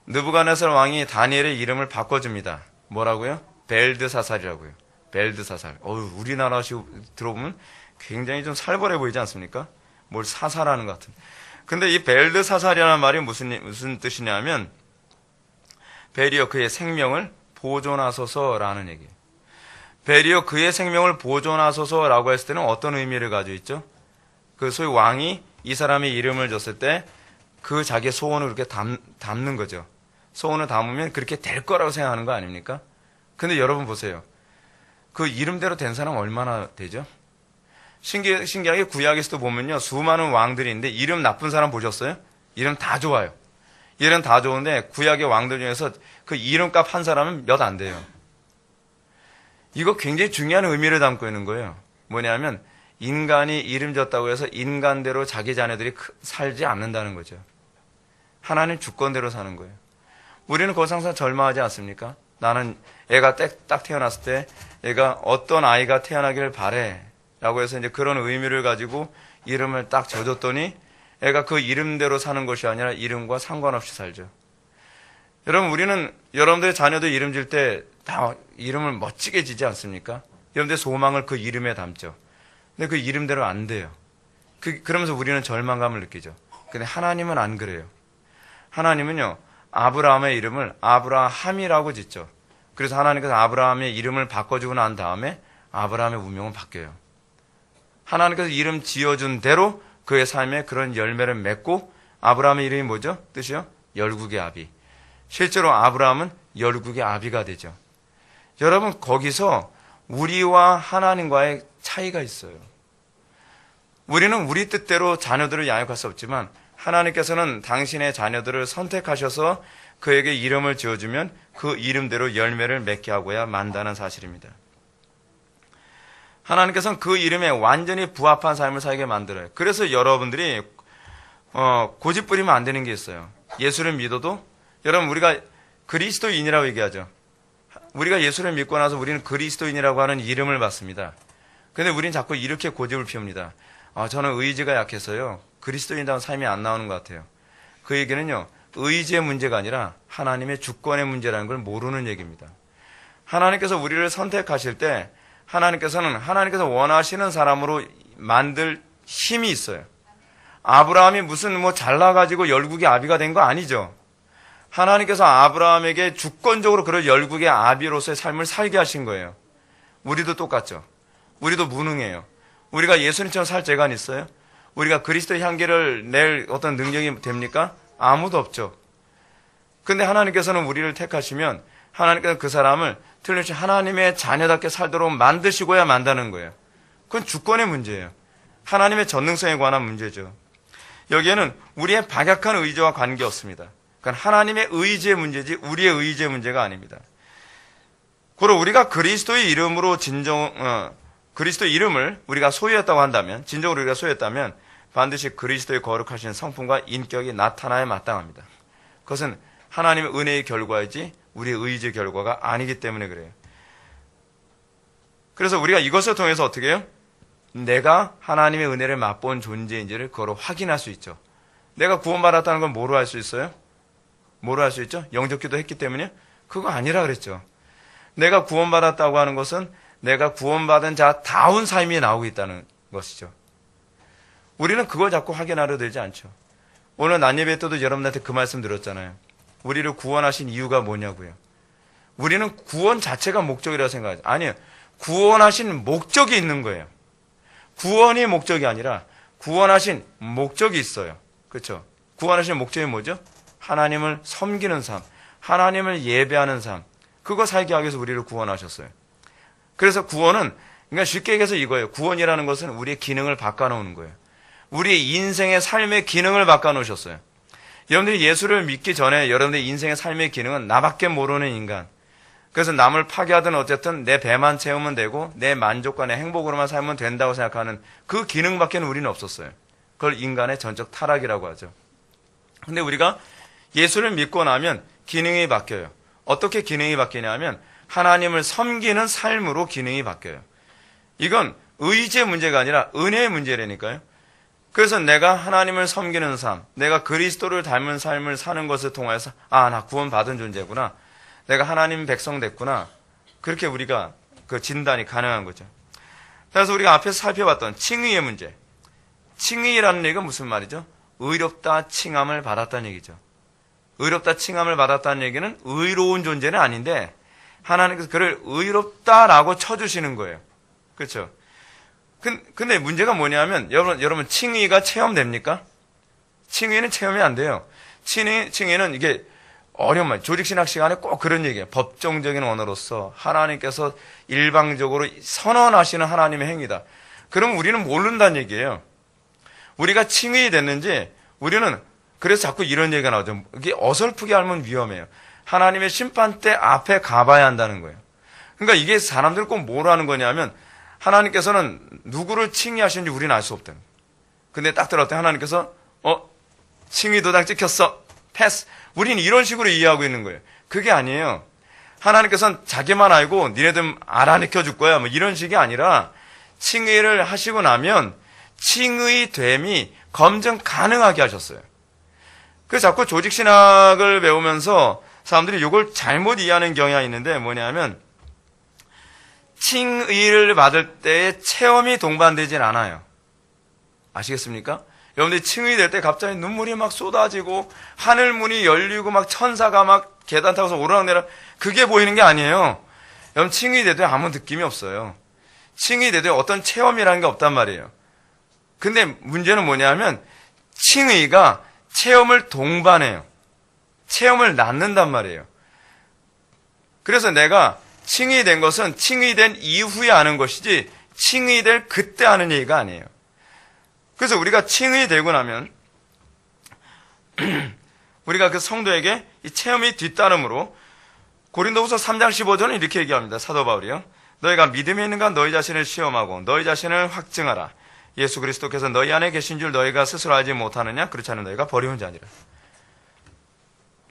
느부갓네살 왕이 다니엘의 이름을 바꿔줍니다. 뭐라고요? 벨드사살이라고요. 벨드사살. 우리나라식 들어보면 굉장히 좀 살벌해 보이지 않습니까? 뭘 사살하는 것 같은. 근데 이 벨드사살이라는 말이 무슨 뜻이냐면 벨이여 그의 생명을 보존하소서라는 얘기예요. 벨이여 그의 생명을 보존하소서라고 했을 때는 어떤 의미를 가지고 있죠? 그 소위 왕이 이 사람의 이름을 줬을 때 그 자기의 소원을 그렇게 담는 거죠. 소원을 담으면 그렇게 될 거라고 생각하는 거 아닙니까? 근데 여러분 보세요. 그 이름대로 된 사람 얼마나 되죠? 신기하게 구약에서도 보면요. 수많은 왕들이 있는데 이름 나쁜 사람 보셨어요? 이름 다 좋아요. 이름 다 좋은데 구약의 왕들 중에서 그 이름값 한 사람은 몇 안 돼요. 이거 굉장히 중요한 의미를 담고 있는 거예요. 뭐냐면 인간이 이름 졌다고 해서 인간대로 자기 자녀들이 살지 않는다는 거죠. 하나님 주권대로 사는 거예요. 우리는 그것을 항상 절망하지 않습니까? 나는 애가 딱 태어났을 때 애가 어떤 아이가 태어나기를 바래 라고 해서 이제 그런 의미를 가지고 이름을 딱 져줬더니 애가 그 이름대로 사는 것이 아니라 이름과 상관없이 살죠. 여러분, 우리는 여러분들의 자녀들 이름 질 때 다 이름을 멋지게 지지 않습니까? 여러분들의 소망을 그 이름에 담죠. 근데 그 이름대로 안 돼요. 그러면서 우리는 절망감을 느끼죠. 근데 하나님은 안 그래요. 하나님은요, 아브라함의 이름을 아브라함이라고 짓죠. 그래서 하나님께서 아브라함의 이름을 바꿔주고 난 다음에 아브라함의 운명은 바뀌어요. 하나님께서 이름 지어준 대로 그의 삶에 그런 열매를 맺고 아브라함의 이름이 뭐죠? 뜻이요? 열국의 아비. 실제로 아브라함은 열국의 아비가 되죠. 여러분, 거기서 우리와 하나님과의 차이가 있어요. 우리는 우리 뜻대로 자녀들을 양육할 수 없지만 하나님께서는 당신의 자녀들을 선택하셔서 그에게 이름을 지어주면 그 이름대로 열매를 맺게 하고야 만다는 사실입니다. 하나님께서는 그 이름에 완전히 부합한 삶을 살게 만들어요. 그래서 여러분들이 고집 부리면 안 되는 게 있어요. 예수를 믿어도 여러분 우리가 그리스도인이라고 얘기하죠. 우리가 예수를 믿고 나서 우리는 그리스도인이라고 하는 이름을 받습니다. 근데 우리는 자꾸 이렇게 고집을 피웁니다. 저는 의지가 약해서요. 그리스도인다운 삶이 안 나오는 것 같아요. 그 얘기는요. 의지의 문제가 아니라 하나님의 주권의 문제라는 걸 모르는 얘기입니다. 하나님께서 우리를 선택하실 때 하나님께서 원하시는 사람으로 만들 힘이 있어요. 아브라함이 무슨 잘나가지고 열국의 아비가 된 거 아니죠. 하나님께서 아브라함에게 주권적으로 그런 열국의 아비로서의 삶을 살게 하신 거예요. 우리도 똑같죠. 우리도 무능해요. 우리가 예수님처럼 살 재간 있어요? 우리가 그리스도의 향기를 낼 어떤 능력이 됩니까? 아무도 없죠. 근데 하나님께서는 우리를 택하시면 하나님께서 그 사람을 틀림없이 하나님의 자녀답게 살도록 만드시고야 만다는 거예요. 그건 주권의 문제예요. 하나님의 전능성에 관한 문제죠. 여기에는 우리의 박약한 의지와 관계없습니다. 그건 하나님의 의지의 문제지 우리의 의지의 문제가 아닙니다. 그리고 우리가 그리스도의 이름으로 그리스도의 이름을 우리가 소유했다고 한다면, 진정으로 우리가 소유했다면 반드시 그리스도의 거룩하신 성품과 인격이 나타나야 마땅합니다. 그것은 하나님의 은혜의 결과이지 우리의 의지의 결과가 아니기 때문에 그래요. 그래서 우리가 이것을 통해서 어떻게 해요? 내가 하나님의 은혜를 맛본 존재인지를 그거로 확인할 수 있죠. 내가 구원받았다는 건 뭐로 할 수 있어요? 뭐로 할 수 있죠? 영접기도 했기 때문에? 그거 아니라 그랬죠. 내가 구원받았다고 하는 것은 내가 구원받은 자다운 삶이 나오고 있다는 것이죠. 우리는 그걸 자꾸 확인하려 들지 않죠. 오늘 낮예배 때도 여러분한테 그 말씀 들었잖아요. 우리를 구원하신 이유가 뭐냐고요. 우리는 구원 자체가 목적이라고 생각하죠. 아니에요. 구원하신 목적이 있는 거예요. 구원이 목적이 아니라 구원하신 목적이 있어요. 그렇죠? 구원하신 목적이 뭐죠? 하나님을 섬기는 삶, 하나님을 예배하는 삶, 그거 살게 하기 위해서 우리를 구원하셨어요. 그래서 구원은, 그러니까 쉽게 얘기해서 이거예요. 구원이라는 것은 우리의 기능을 바꿔놓는 거예요. 우리의 인생의 삶의 기능을 바꿔놓으셨어요. 여러분들이 예수를 믿기 전에 여러분들의 인생의 삶의 기능은 나밖에 모르는 인간. 그래서 남을 파괴하든 어쨌든 내 배만 채우면 되고 내 만족과 내 행복으로만 살면 된다고 생각하는 그 기능밖에는 우리는 없었어요. 그걸 인간의 전적 타락이라고 하죠. 근데 우리가 예수를 믿고 나면 기능이 바뀌어요. 어떻게 기능이 바뀌냐면 하나님을 섬기는 삶으로 기능이 바뀌어요. 이건 의지의 문제가 아니라 은혜의 문제라니까요. 그래서 내가 하나님을 섬기는 삶, 내가 그리스도를 닮은 삶을 사는 것을 통해서 나 구원받은 존재구나. 내가 하나님 백성 됐구나. 그렇게 우리가 그 진단이 가능한 거죠. 그래서 우리가 앞에서 살펴봤던 칭의의 문제. 칭의라는 얘기가 무슨 말이죠? 의롭다 칭함을 받았다는 얘기죠. 의롭다 칭함을 받았다는 얘기는 의로운 존재는 아닌데 하나님께서 그를 의롭다라고 쳐주시는 거예요. 그렇죠? 근데 문제가 뭐냐면 여러분 칭의가 체험됩니까? 칭의는 체험이 안 돼요. 칭의는 이게 어려운 말. 조직신학 시간에 꼭 그런 얘기예요. 법정적인 언어로서 하나님께서 일방적으로 선언하시는 하나님의 행위다. 그럼 우리는 모른다는 얘기예요. 우리가 칭의 됐는지 우리는 그래서 자꾸 이런 얘기가 나오죠. 이게 어설프게 알면 위험해요. 하나님의 심판대 앞에 가봐야 한다는 거예요. 그러니까 이게 사람들 꼭 뭐로 하는 거냐면 하나님께서는 누구를 칭의하시는지 우리는 알 수 없다는 거예요. 근데 딱 들어갈 때 하나님께서 칭의 도장 찍혔어. 패스. 우리는 이런 식으로 이해하고 있는 거예요. 그게 아니에요. 하나님께서는 자기만 알고 니네들 알아내켜 줄 거야. 뭐 이런 식이 아니라 칭의를 하시고 나면 칭의됨이 검증 가능하게 하셨어요. 그래서 자꾸 조직신학을 배우면서 사람들이 이걸 잘못 이해하는 경향이 있는데 뭐냐면 칭의를 받을 때의 체험이 동반되진 않아요. 아시겠습니까? 여러분들이 칭의 될 때 갑자기 눈물이 막 쏟아지고 하늘 문이 열리고 막 천사가 막 계단 타고서 오르락내리락 그게 보이는 게 아니에요. 여러분 칭의 될 때 아무 느낌이 없어요. 칭의 될 때 어떤 체험이라는 게 없단 말이에요. 근데 문제는 뭐냐면 칭의가 체험을 동반해요. 체험을 낳는단 말이에요. 그래서 내가 칭의된 것은 칭의된 이후에 아는 것이지 칭의될 그때 아는 얘기가 아니에요. 그래서 우리가 칭의되고 나면 우리가 그 성도에게 이 체험이 뒤따름으로 고린도후서 3장 15절은 이렇게 얘기합니다. 사도 바울이요. 너희가 믿음이 있는가 너희 자신을 시험하고 너희 자신을 확증하라. 예수 그리스도께서 너희 안에 계신 줄 너희가 스스로 알지 못하느냐? 그렇지 않은 너희가 버리운 자니라.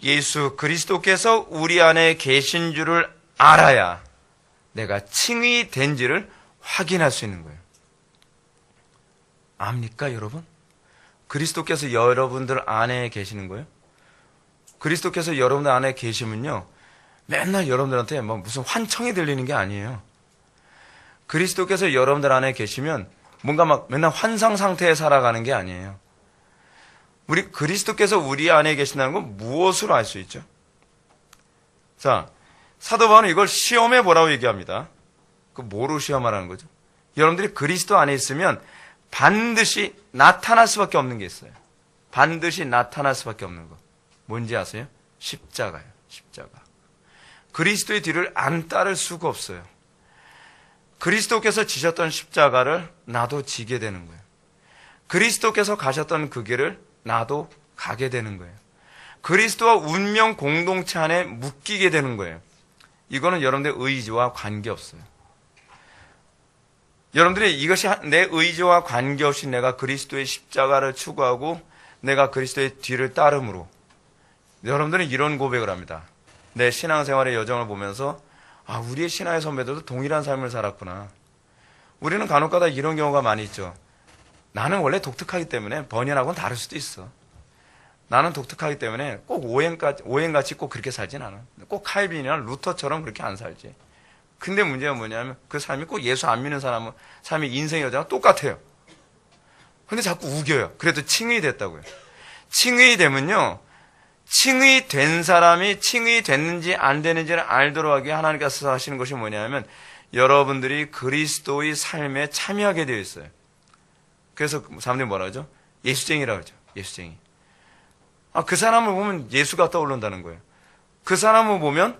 예수 그리스도께서 우리 안에 계신 줄을 알아야 내가 칭의된지를 확인할 수 있는 거예요. 압니까, 여러분? 그리스도께서 여러분들 안에 계시는 거예요? 그리스도께서 여러분들 안에 계시면요, 맨날 여러분들한테 뭐 무슨 환청이 들리는 게 아니에요. 그리스도께서 여러분들 안에 계시면 뭔가 막 맨날 환상 상태에 살아가는 게 아니에요. 우리 그리스도께서 우리 안에 계신다는 건 무엇으로 알 수 있죠? 자, 사도 바울은 이걸 시험해 보라고 얘기합니다. 그 뭐로 시험하라는 거죠? 여러분들이 그리스도 안에 있으면 반드시 나타날 수밖에 없는 게 있어요. 반드시 나타날 수밖에 없는 거. 뭔지 아세요? 십자가예요. 십자가. 그리스도의 뒤를 안 따를 수가 없어요. 그리스도께서 지셨던 십자가를 나도 지게 되는 거예요. 그리스도께서 가셨던 그 길을 나도 가게 되는 거예요. 그리스도와 운명 공동체 안에 묶이게 되는 거예요. 이거는 여러분들의 의지와 관계없어요. 여러분들이 이것이 내 의지와 관계없이 내가 그리스도의 십자가를 추구하고 내가 그리스도의 뒤를 따름으로 여러분들은 이런 고백을 합니다. 내 신앙생활의 여정을 보면서 우리의 신앙의 선배들도 동일한 삶을 살았구나. 우리는 간혹가다 이런 경우가 많이 있죠. 나는 원래 독특하기 때문에 번연하고는 다를 수도 있어. 나는 독특하기 때문에 꼭 오행같이 꼭 그렇게 살진 않아. 꼭 칼빈이나 루터처럼 그렇게 안 살지. 근데 문제가 뭐냐면 그 삶이 꼭 예수 안 믿는 사람은 삶이 인생의 여자랑 똑같아요. 근데 자꾸 우겨요. 그래도 칭의 됐다고요. 칭의 되면요. 칭의 된 사람이 칭의 됐는지 안 되는지를 알도록 하기 위해 하나님께서 하시는 것이 뭐냐면 여러분들이 그리스도의 삶에 참여하게 되어 있어요. 그래서 사람들이 뭐라 하죠? 예수쟁이라고 하죠. 예수쟁이. 그 사람을 보면 예수가 떠오른다는 거예요. 그 사람을 보면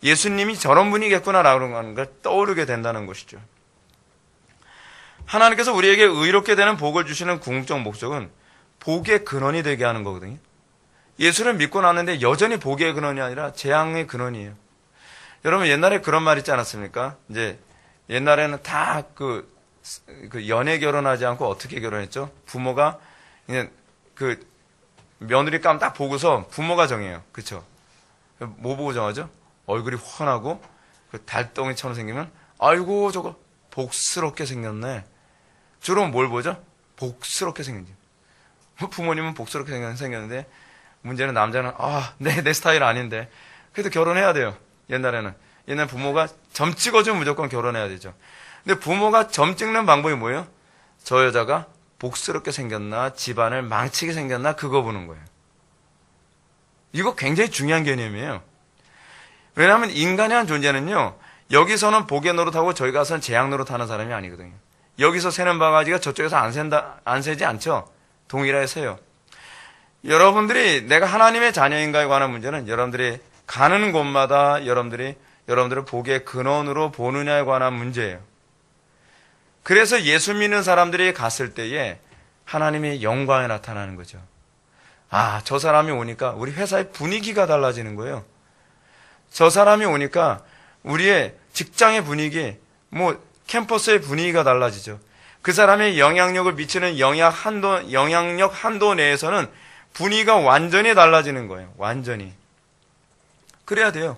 예수님이 저런 분이겠구나라고 하는 걸 떠오르게 된다는 것이죠. 하나님께서 우리에게 의롭게 되는 복을 주시는 궁극적 목적은 복의 근원이 되게 하는 거거든요. 예수를 믿고 났는데 여전히 복의 근원이 아니라 재앙의 근원이에요. 여러분 옛날에 그런 말 있지 않았습니까? 이제 옛날에는 다 그 연애 결혼하지 않고 어떻게 결혼했죠? 부모가 그냥 그 며느리감 딱 보고서 부모가 정해요. 그렇죠? 뭐 보고 정하죠? 얼굴이 훤하고 그 달덩이처럼 생기면 아이고 저거 복스럽게 생겼네. 주로 뭘 보죠? 복스럽게 생겼지. 부모님은 복스럽게 생겼는데 문제는 남자는 내 스타일 아닌데 그래도 결혼해야 돼요. 옛날 부모가 점 찍어주면 무조건 결혼해야 되죠. 근데 부모가 점 찍는 방법이 뭐예요? 저 여자가 복스럽게 생겼나 집안을 망치게 생겼나 그거 보는 거예요. 이거 굉장히 중요한 개념이에요. 왜냐하면 인간의 한 존재는요. 여기서는 복의 노릇하고 저기 가서는 재앙 노릇하는 사람이 아니거든요. 여기서 새는 바가지가 저쪽에서 안 새지 않죠? 동일하게 새요. 여러분들이 내가 하나님의 자녀인가에 관한 문제는 여러분들이 가는 곳마다 여러분들을 복의 근원으로 보느냐에 관한 문제예요. 그래서 예수 믿는 사람들이 갔을 때에 하나님의 영광이 나타나는 거죠. 저 사람이 오니까 우리 회사의 분위기가 달라지는 거예요. 저 사람이 오니까 우리의 직장의 분위기, 캠퍼스의 분위기가 달라지죠. 그 사람의 영향력을 미치는 영향력 한도 내에서는 분위기가 완전히 달라지는 거예요. 완전히. 그래야 돼요.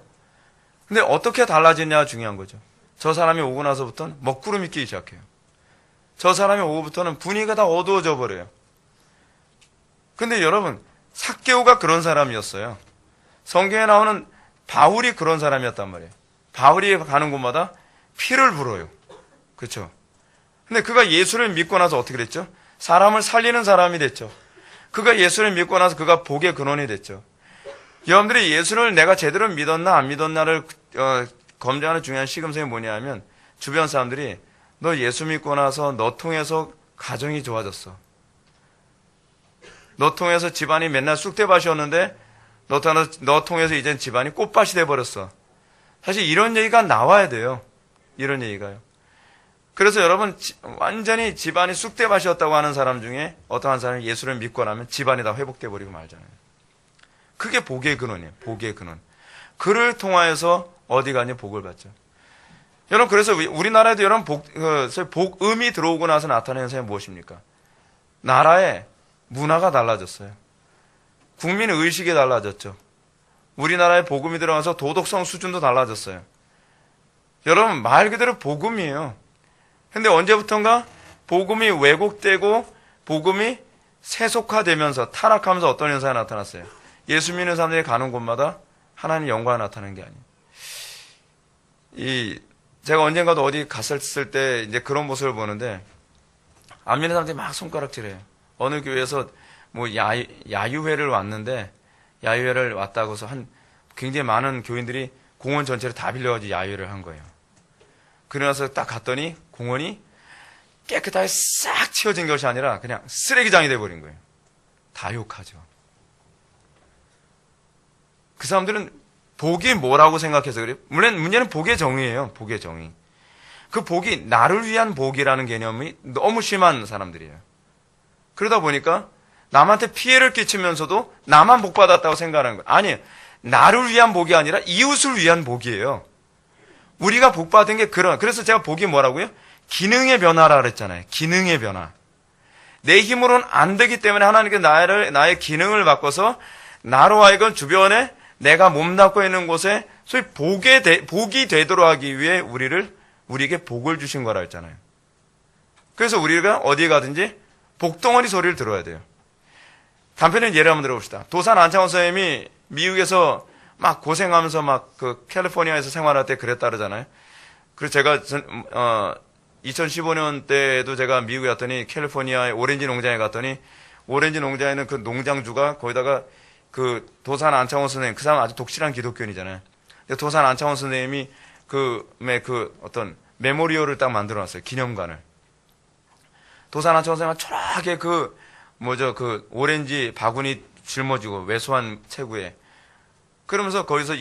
근데 어떻게 달라지냐가 중요한 거죠. 저 사람이 오고 나서부터는 먹구름이 끼기 시작해요. 저 사람이 오고부터는 분위기가 다 어두워져 버려요. 근데 여러분, 삭개오가 그런 사람이었어요. 성경에 나오는 바울이 그런 사람이었단 말이에요. 바울이 가는 곳마다 피를 불어요. 그렇죠? 근데 그가 예수를 믿고 나서 어떻게 됐죠? 사람을 살리는 사람이 됐죠. 그가 예수를 믿고 나서 그가 복의 근원이 됐죠. 여러분들이 예수를 내가 제대로 믿었나 안 믿었나를 검증하는 중요한 시금석이 뭐냐면 주변 사람들이 너 예수 믿고 나서 너 통해서 가정이 좋아졌어. 너 통해서 집안이 맨날 쑥대밭이었는데 너 통해서 이젠 집안이 꽃밭이 돼버렸어. 사실 이런 얘기가 나와야 돼요. 이런 얘기가요. 그래서 여러분 완전히 집안이 쑥대밭이었다고 하는 사람 중에 어떠한 사람이 예수를 믿고 나면 집안이 다 회복돼 버리고 말잖아요. 그게 복의 근원이에요. 복의 근원. 그를 통하여서 어디 가니 복을 받죠. 여러분 그래서 우리나라에도 여러분 복음이 들어오고 나서 나타나는 현상이 무엇입니까? 나라의 문화가 달라졌어요. 국민 의식이 달라졌죠. 우리나라에 복음이 들어가서 도덕성 수준도 달라졌어요. 여러분 말 그대로 복음이에요. 근데 언제부턴가 복음이 왜곡되고 복음이 세속화되면서 타락하면서 어떤 현상이 나타났어요. 예수 믿는 사람들이 가는 곳마다 하나님의 영광이 나타나는 게 아니에요. 제가 언젠가도 어디 갔을 때 이제 그런 모습을 보는데 안 믿는 사람들이 막 손가락질해요. 어느 교회에서 야유회를 왔는데 야유회를 왔다고서 굉장히 많은 교인들이 공원 전체를 다 빌려가지고 야유회를 한 거예요. 그러나서 딱 갔더니 공원이 깨끗하게 싹 치워진 것이 아니라 그냥 쓰레기장이 돼버린 거예요. 다 욕하죠. 그 사람들은 복이 뭐라고 생각해서 그래요? 물론 문제는 복의 정의예요. 복의 정의. 그 복이 나를 위한 복이라는 개념이 너무 심한 사람들이에요. 그러다 보니까 남한테 피해를 끼치면서도 나만 복 받았다고 생각하는 거예요. 아니에요. 나를 위한 복이 아니라 이웃을 위한 복이에요. 우리가 복 받은 게 그래서 제가 복이 뭐라고요? 기능의 변화라 그랬잖아요. 기능의 변화. 내 힘으로는 안 되기 때문에 하나님께 나의 기능을 바꿔서 나로 하여금 주변에 내가 몸담고 있는 곳에 소위 복이 되도록 하기 위해 우리에게 복을 주신 거라 했잖아요. 그래서 우리가 어디에 가든지 복덩어리 소리를 들어야 돼요. 단편의 예를 한번 들어봅시다. 도산 안창호 선생님이 미국에서 막 고생하면서 막 그 캘리포니아에서 생활할 때 그랬다 그러잖아요. 그래서 제가 2015년 때도 제가 미국에 갔더니 캘리포니아의 오렌지 농장에 갔더니 오렌지 농장에는 그 농장주가 거기다가 그 도산 안창호 선생님, 그 사람 아주 독실한 기독교인이잖아요. 도산 안창호 선생님이 그 어떤 메모리얼을 딱 만들어 놨어요. 기념관을. 도산 안창호 선생님은 초라하게 그 오렌지 바구니 짊어지고 외소한 체구에 그러면서 거기서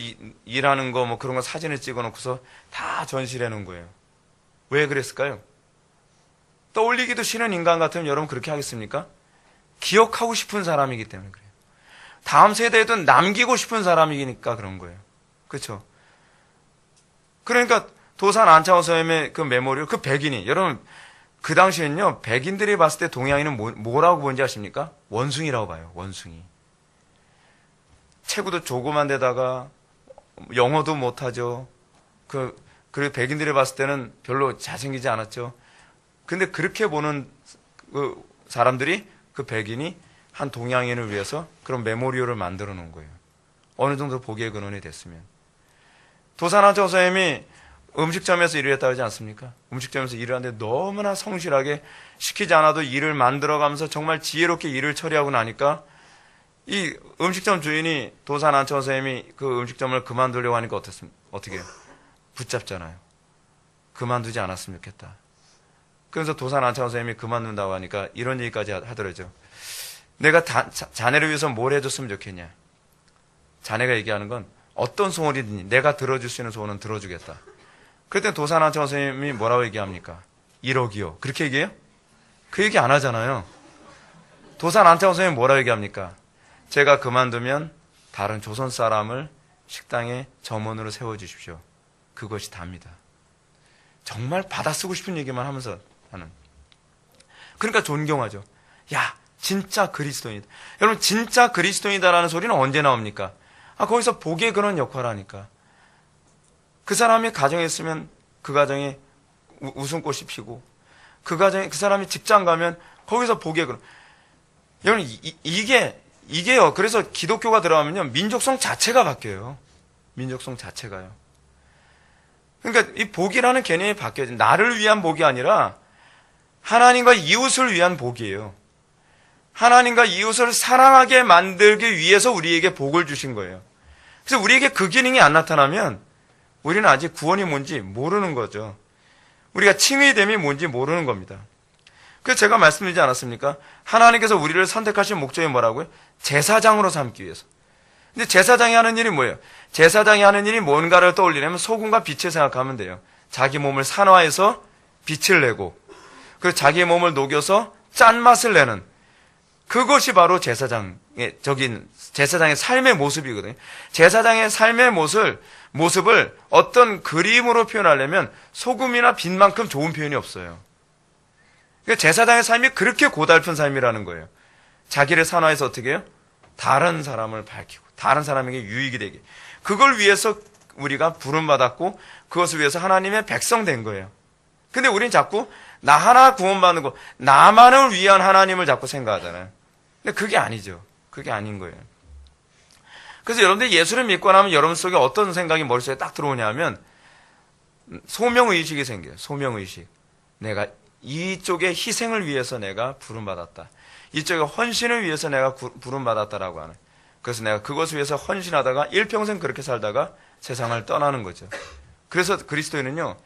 일하는 거 뭐 그런 거 사진을 찍어 놓고서 다 전시를 해 놓은 거예요. 왜 그랬을까요? 떠올리기도 싫은 인간 같으면 여러분 그렇게 하겠습니까? 기억하고 싶은 사람이기 때문에 그래요. 다음 세대에도 남기고 싶은 사람이니까 그런 거예요. 그렇죠? 그러니까 도산 안창호 선생님의 그 메모리얼, 그 백인이, 여러분 그 당시엔요 백인들이 봤을 때 동양인은 뭐라고 보는지 아십니까? 원숭이라고 봐요. 원숭이. 체구도 조그만 데다가 영어도 못하죠. 그리고 백인들이 봤을 때는 별로 잘생기지 않았죠. 근데 그렇게 보는 그 사람들이 그 백인이 한 동양인을 위해서 그런 메모리얼을 만들어 놓은 거예요. 어느 정도 보기의 근원이 됐으면. 도산 안창호 선생님이 음식점에서 일을 했다고 하지 않습니까? 음식점에서 일을 하는데 너무나 성실하게 시키지 않아도 일을 만들어가면서 정말 지혜롭게 일을 처리하고 나니까 이 음식점 주인이 도산 안창호 선생님이 그 음식점을 그만두려고 하니까 어떻게 해요? 붙잡잖아요. 그만두지 않았으면 좋겠다. 그래서 도산 안창호 선생님이 그만둔다고 하니까 이런 얘기까지 하더라죠. 내가 자네를 위해서 뭘 해줬으면 좋겠냐. 자네가 얘기하는 건 어떤 소원이든지 내가 들어줄 수 있는 소원은 들어주겠다. 그때 도산 안창호 선생님이 뭐라고 얘기합니까? 1억이요. 그렇게 얘기해요? 그 얘기 안 하잖아요. 도산 안창호 선생님이 뭐라고 얘기합니까? 제가 그만두면 다른 조선 사람을 식당에 점원으로 세워주십시오. 그것이 답니다. 정말 받아쓰고 싶은 얘기만 하면서 하는. 그러니까 존경하죠. 야, 진짜 그리스도인이다. 여러분, 진짜 그리스도인이다라는 소리는 언제 나옵니까? 거기서 복의 그런 역할을 하니까. 그 사람이 가정에 있으면 그 가정에 웃음꽃이 피고, 그 사람이 직장 가면 거기서 복의 그런. 여러분, 이게요. 그래서 기독교가 들어가면요, 민족성 자체가 바뀌어요. 민족성 자체가요. 그러니까 이 복이라는 개념이 바뀌어요. 나를 위한 복이 아니라 하나님과 이웃을 위한 복이에요. 하나님과 이웃을 사랑하게 만들기 위해서 우리에게 복을 주신 거예요. 그래서 우리에게 그 기능이 안 나타나면 우리는 아직 구원이 뭔지 모르는 거죠. 우리가 칭의됨이 뭔지 모르는 겁니다. 그래서 제가 말씀드리지 않았습니까? 하나님께서 우리를 선택하신 목적이 뭐라고요? 제사장으로 삼기 위해서. 근데 제사장이 하는 일이 뭐예요? 제사장이 하는 일이 뭔가를 떠올리려면 소금과 빛을 생각하면 돼요. 자기 몸을 산화해서 빛을 내고, 그리고 자기 몸을 녹여서 짠맛을 내는, 그것이 바로 제사장의 삶의 모습이거든요. 제사장의 삶의 모습을 어떤 그림으로 표현하려면 소금이나 빛만큼 좋은 표현이 없어요. 그러니까 제사장의 삶이 그렇게 고달픈 삶이라는 거예요. 자기를 산화해서 어떻게 해요? 다른 사람을 밝히고 다른 사람에게 유익이 되게. 그걸 위해서 우리가 부름받았고 그것을 위해서 하나님의 백성 된 거예요. 근데 우리는 자꾸 나 하나 구원받는 거, 나만을 위한 하나님을 자꾸 생각하잖아요. 근데 그게 아니죠. 그게 아닌 거예요. 그래서 여러분들이 예수를 믿고 나면 여러분 속에 어떤 생각이 머릿속에 딱 들어오냐면 소명의식이 생겨요. 소명의식. 내가 이쪽의 희생을 위해서 내가 부름받았다. 이쪽의 헌신을 위해서 내가 부름받았다라고 하는. 그래서 내가 그것을 위해서 헌신하다가 일평생 그렇게 살다가 세상을 떠나는 거죠. 그래서 그리스도인은요,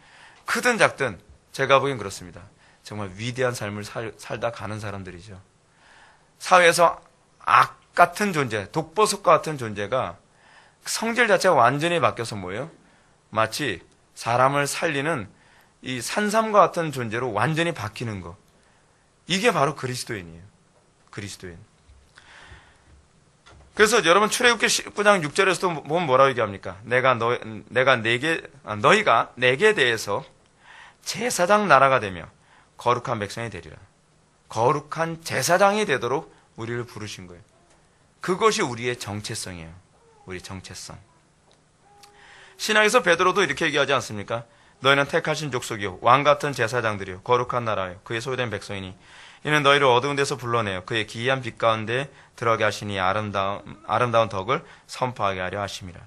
크든 작든 제가 보기엔 그렇습니다. 정말 위대한 삶을 살다 가는 사람들이죠. 사회에서 악 같은 존재, 독보석과 같은 존재가 성질 자체가 완전히 바뀌어서 뭐예요? 마치 사람을 살리는 이 산삼과 같은 존재로 완전히 바뀌는 거. 이게 바로 그리스도인이에요. 그리스도인. 그래서 여러분 출애굽기 19장 6절에서도 보면 뭐라고 얘기합니까? 너희가 내게 대해서 제사장 나라가 되며 거룩한 백성이 되리라. 거룩한 제사장이 되도록 우리를 부르신 거예요. 그것이 우리의 정체성이에요. 우리 정체성. 신학에서 베드로도 이렇게 얘기하지 않습니까? 너희는 택하신 족속이요 왕 같은 제사장들이요 거룩한 나라요 그의 소유된 백성이니 이는 너희를 어두운 데서 불러내어 그의 기이한 빛 가운데 들어가게 하시니 아름다운 덕을 선포하게 하려 하심이라.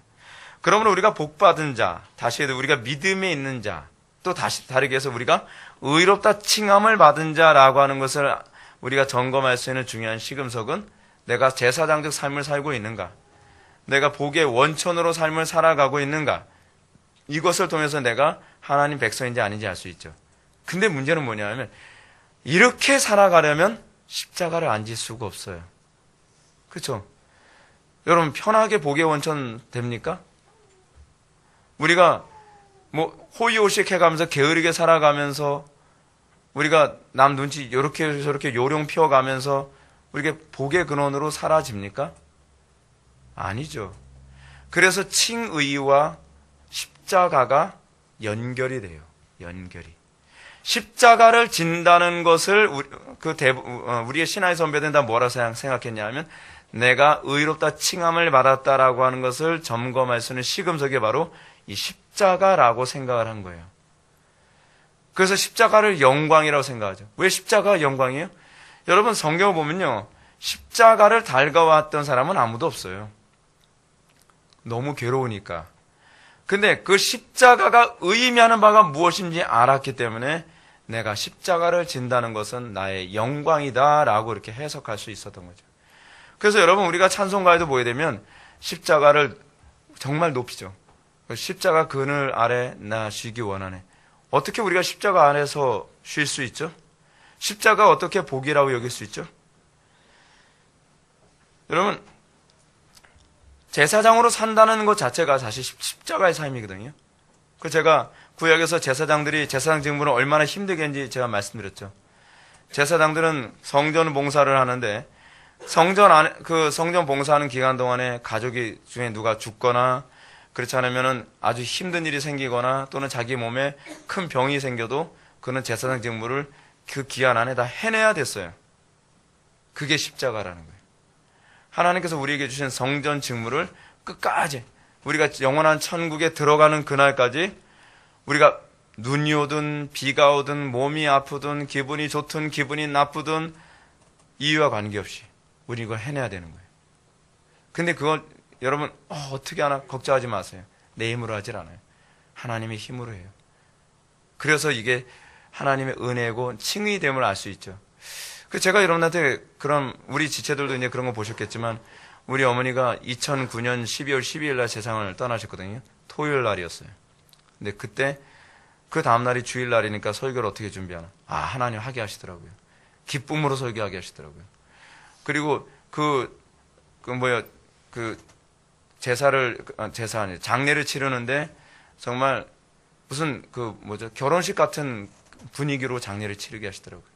그러므로 우리가 복받은 자, 다시 해도 우리가 믿음에 있는 자, 또 다시 다르게 해서 우리가 의롭다 칭함을 받은 자라고 하는 것을 우리가 점검할 수 있는 중요한 시금석은 내가 제사장적 삶을 살고 있는가, 내가 복의 원천으로 삶을 살아가고 있는가, 이것을 통해서 내가 하나님 백성인지 아닌지 알 수 있죠. 근데 문제는 뭐냐면 이렇게 살아가려면 십자가를 안 질 수가 없어요. 그렇죠? 여러분 편하게 복의 원천 됩니까? 우리가 호의호식 해가면서 게으르게 살아가면서 우리가 남 눈치 이렇게 저렇게 요령 피워가면서 우리가 복의 근원으로 사라집니까? 아니죠. 그래서 칭의와 십자가가 연결이 돼요. 연결이. 십자가를 진다는 것을 우리의 신앙의 선배들은 다 뭐라 생각했냐 하면 내가 의롭다 칭함을 받았다라고 하는 것을 점검할 수 있는 시금석이 바로 이 십자가라고 생각을 한 거예요. 그래서 십자가를 영광이라고 생각하죠. 왜 십자가가 영광이에요? 여러분 성경을 보면요. 십자가를 달가왔던 사람은 아무도 없어요. 너무 괴로우니까. 근데 그 십자가가 의미하는 바가 무엇인지 알았기 때문에 내가 십자가를 진다는 것은 나의 영광이다라고 이렇게 해석할 수 있었던 거죠. 그래서 여러분 우리가 찬송가에도 보게 되면 십자가를 정말 높이죠. 십자가 그늘 아래 나 쉬기 원하네. 어떻게 우리가 십자가 안에서 쉴 수 있죠? 십자가 어떻게 복이라고 여길 수 있죠? 여러분 제사장으로 산다는 것 자체가 사실 십자가의 삶이거든요. 그 제가 구약에서 제사장들이 제사장 직무를 얼마나 힘들게 했는지 제가 말씀드렸죠. 제사장들은 성전 봉사를 하는데 성전 봉사하는 기간 동안에 가족이 중에 누가 죽거나 그렇지 않으면은 아주 힘든 일이 생기거나 또는 자기 몸에 큰 병이 생겨도 그는 제사장 직무를 그 기간 안에 다 해내야 됐어요. 그게 십자가라는 거예요. 하나님께서 우리에게 주신 성전 직무를 끝까지 우리가 영원한 천국에 들어가는 그날까지 우리가 눈이 오든 비가 오든 몸이 아프든 기분이 좋든 기분이 나쁘든 이유와 관계없이 우리 이걸 해내야 되는 거예요. 근데 그걸 여러분 어떻게 하나 걱정하지 마세요. 내 힘으로 하질 않아요. 하나님의 힘으로 해요. 그래서 이게 하나님의 은혜고 칭의됨을 알 수 있죠. 제가 여러분한테 그런 우리 지체들도 이제 그런 거 보셨겠지만 우리 어머니가 2009년 12월 12일 날 세상을 떠나셨거든요. 토요일 날이었어요. 근데 그때 그 다음 날이 주일 날이니까 설교를 어떻게 준비하나? 하나님 하게 하시더라고요. 기쁨으로 설교하게 하시더라고요. 그리고 장례를 치르는데 정말 무슨 결혼식 같은 분위기로 장례를 치르게 하시더라고요.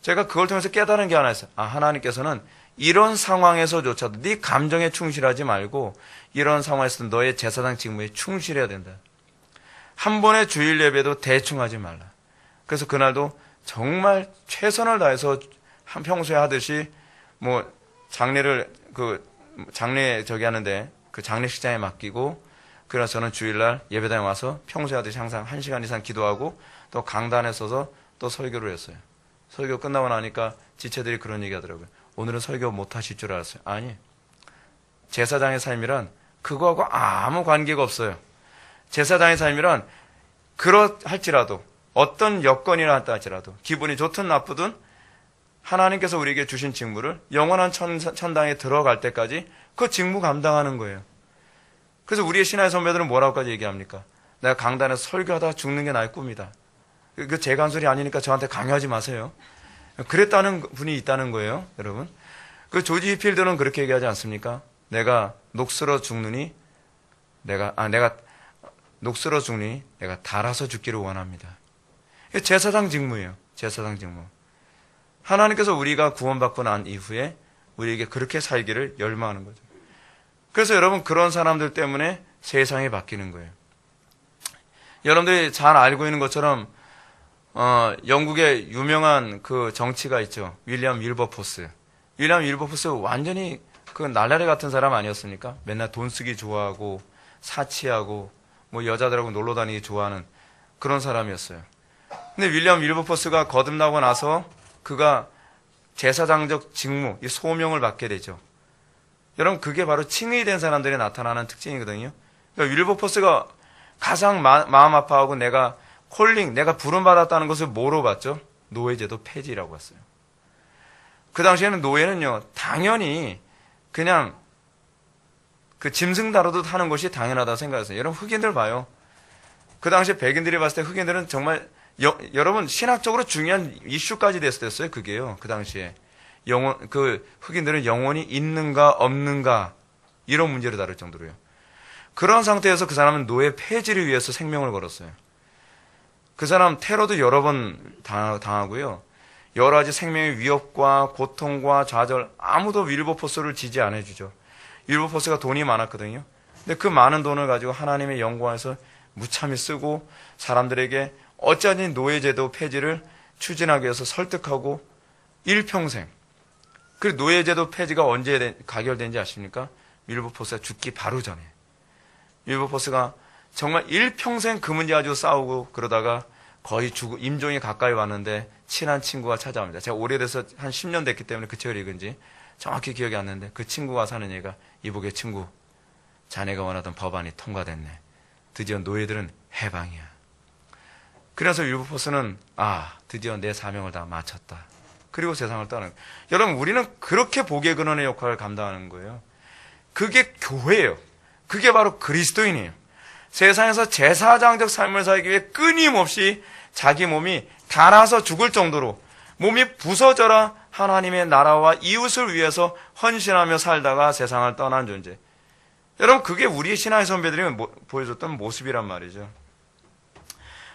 제가 그걸 통해서 깨달은 게 하나 있어요. 하나님께서는 이런 상황에서조차도 네 감정에 충실하지 말고 이런 상황에서도 너의 제사장 직무에 충실해야 된다. 한 번의 주일 예배도 대충 하지 말라. 그래서 그날도 정말 최선을 다해서 평소에 하듯이 장례 하는데 그 장례식장에 맡기고 그래서 저는 주일날 예배당에 와서 평소에 하듯이 항상 1시간 이상 기도하고 또 강단에 서서 또 설교를 했어요. 설교 끝나고 나니까 지체들이 그런 얘기 하더라고요. 오늘은 설교 못 하실 줄 알았어요. 아니, 제사장의 삶이란 그거하고 아무 관계가 없어요. 제사장의 삶이란 그러할지라도 어떤 여건이라 한다 할지라도 기분이 좋든 나쁘든 하나님께서 우리에게 주신 직무를 영원한 천당에 들어갈 때까지 그 직무 감당하는 거예요. 그래서 우리의 신앙의 선배들은 뭐라고까지 얘기합니까? 내가 강단에서 설교하다가 죽는 게 나의 꿈이다. 그 제 간소리 아니니까 저한테 강요하지 마세요. 그랬다는 분이 있다는 거예요, 여러분. 그 조지 히필드는 그렇게 얘기하지 않습니까? 내가 녹슬어 죽느니 내가 달아서 죽기를 원합니다. 이게 제사장 직무예요. 제사장 직무. 하나님께서 우리가 구원받고 난 이후에 우리에게 그렇게 살기를 열망하는 거죠. 그래서 여러분 그런 사람들 때문에 세상이 바뀌는 거예요. 여러분들이 잘 알고 있는 것처럼 영국의 유명한 그 정치가 있죠. 윌리엄 윌버포스. 윌리엄 윌버포스 완전히 그 날라리 같은 사람 아니었습니까? 맨날 돈 쓰기 좋아하고 사치하고 뭐 여자들하고 놀러 다니기 좋아하는 그런 사람이었어요. 근데 윌리엄 윌버포스가 거듭나고 나서 그가 제사장적 직무, 이 소명을 받게 되죠. 여러분, 그게 바로 칭의된 사람들이 나타나는 특징이거든요. 그러니까 윌버포스가 가장 마음 아파하고 내가 부름받았다는 것을 뭐로 봤죠? 노예제도 폐지라고 했어요. 그 당시에는 노예는요, 당연히 그냥 그 짐승 다루듯 하는 것이 당연하다고 생각했어요. 여러분, 흑인들 봐요. 그 당시에 백인들이 봤을 때 흑인들은 정말 여러분, 신학적으로 중요한 이슈까지 됐었어요. 그게요. 그 당시에 흑인들은 영혼이 있는가 없는가 이런 문제를 다룰 정도로요. 그런 상태에서 그 사람은 노예 폐지를 위해서 생명을 걸었어요. 그 사람 테러도 여러 번 당하고요. 여러 가지 생명의 위협과 고통과 좌절, 아무도 윌버포스를 지지 안 해주죠. 윌버포스가 돈이 많았거든요. 근데 그 많은 돈을 가지고 하나님의 영광에서 무참히 쓰고 사람들에게 어쩌니 노예제도 폐지를 추진하기 위해서 설득하고 일평생. 그 노예제도 폐지가 언제 가결된지 아십니까? 윌버포스가 죽기 바로 전에. 윌버포스가 정말 일평생 그 문제 가지고 싸우고 그러다가 거의 임종이 가까이 왔는데 친한 친구가 찾아옵니다. 제가 오래돼서 한 10년 됐기 때문에 그 책을 읽은지 정확히 기억이 안 나는데 그 친구가 사는 얘기가 이보게 친구, 자네가 원하던 법안이 통과됐네. 드디어 노예들은 해방이야. 그래서 윌버포스는 드디어 내 사명을 다 마쳤다. 그리고 세상을 떠나는 거예요. 여러분, 우리는 그렇게 복의 근원의 역할을 감당하는 거예요. 그게 교회예요. 그게 바로 그리스도인이에요. 세상에서 제사장적 삶을 살기 위해 끊임없이 자기 몸이 닳아서 죽을 정도로 몸이 부서져라 하나님의 나라와 이웃을 위해서 헌신하며 살다가 세상을 떠난 존재. 여러분, 그게 우리 신앙의 선배들이 보여줬던 모습이란 말이죠.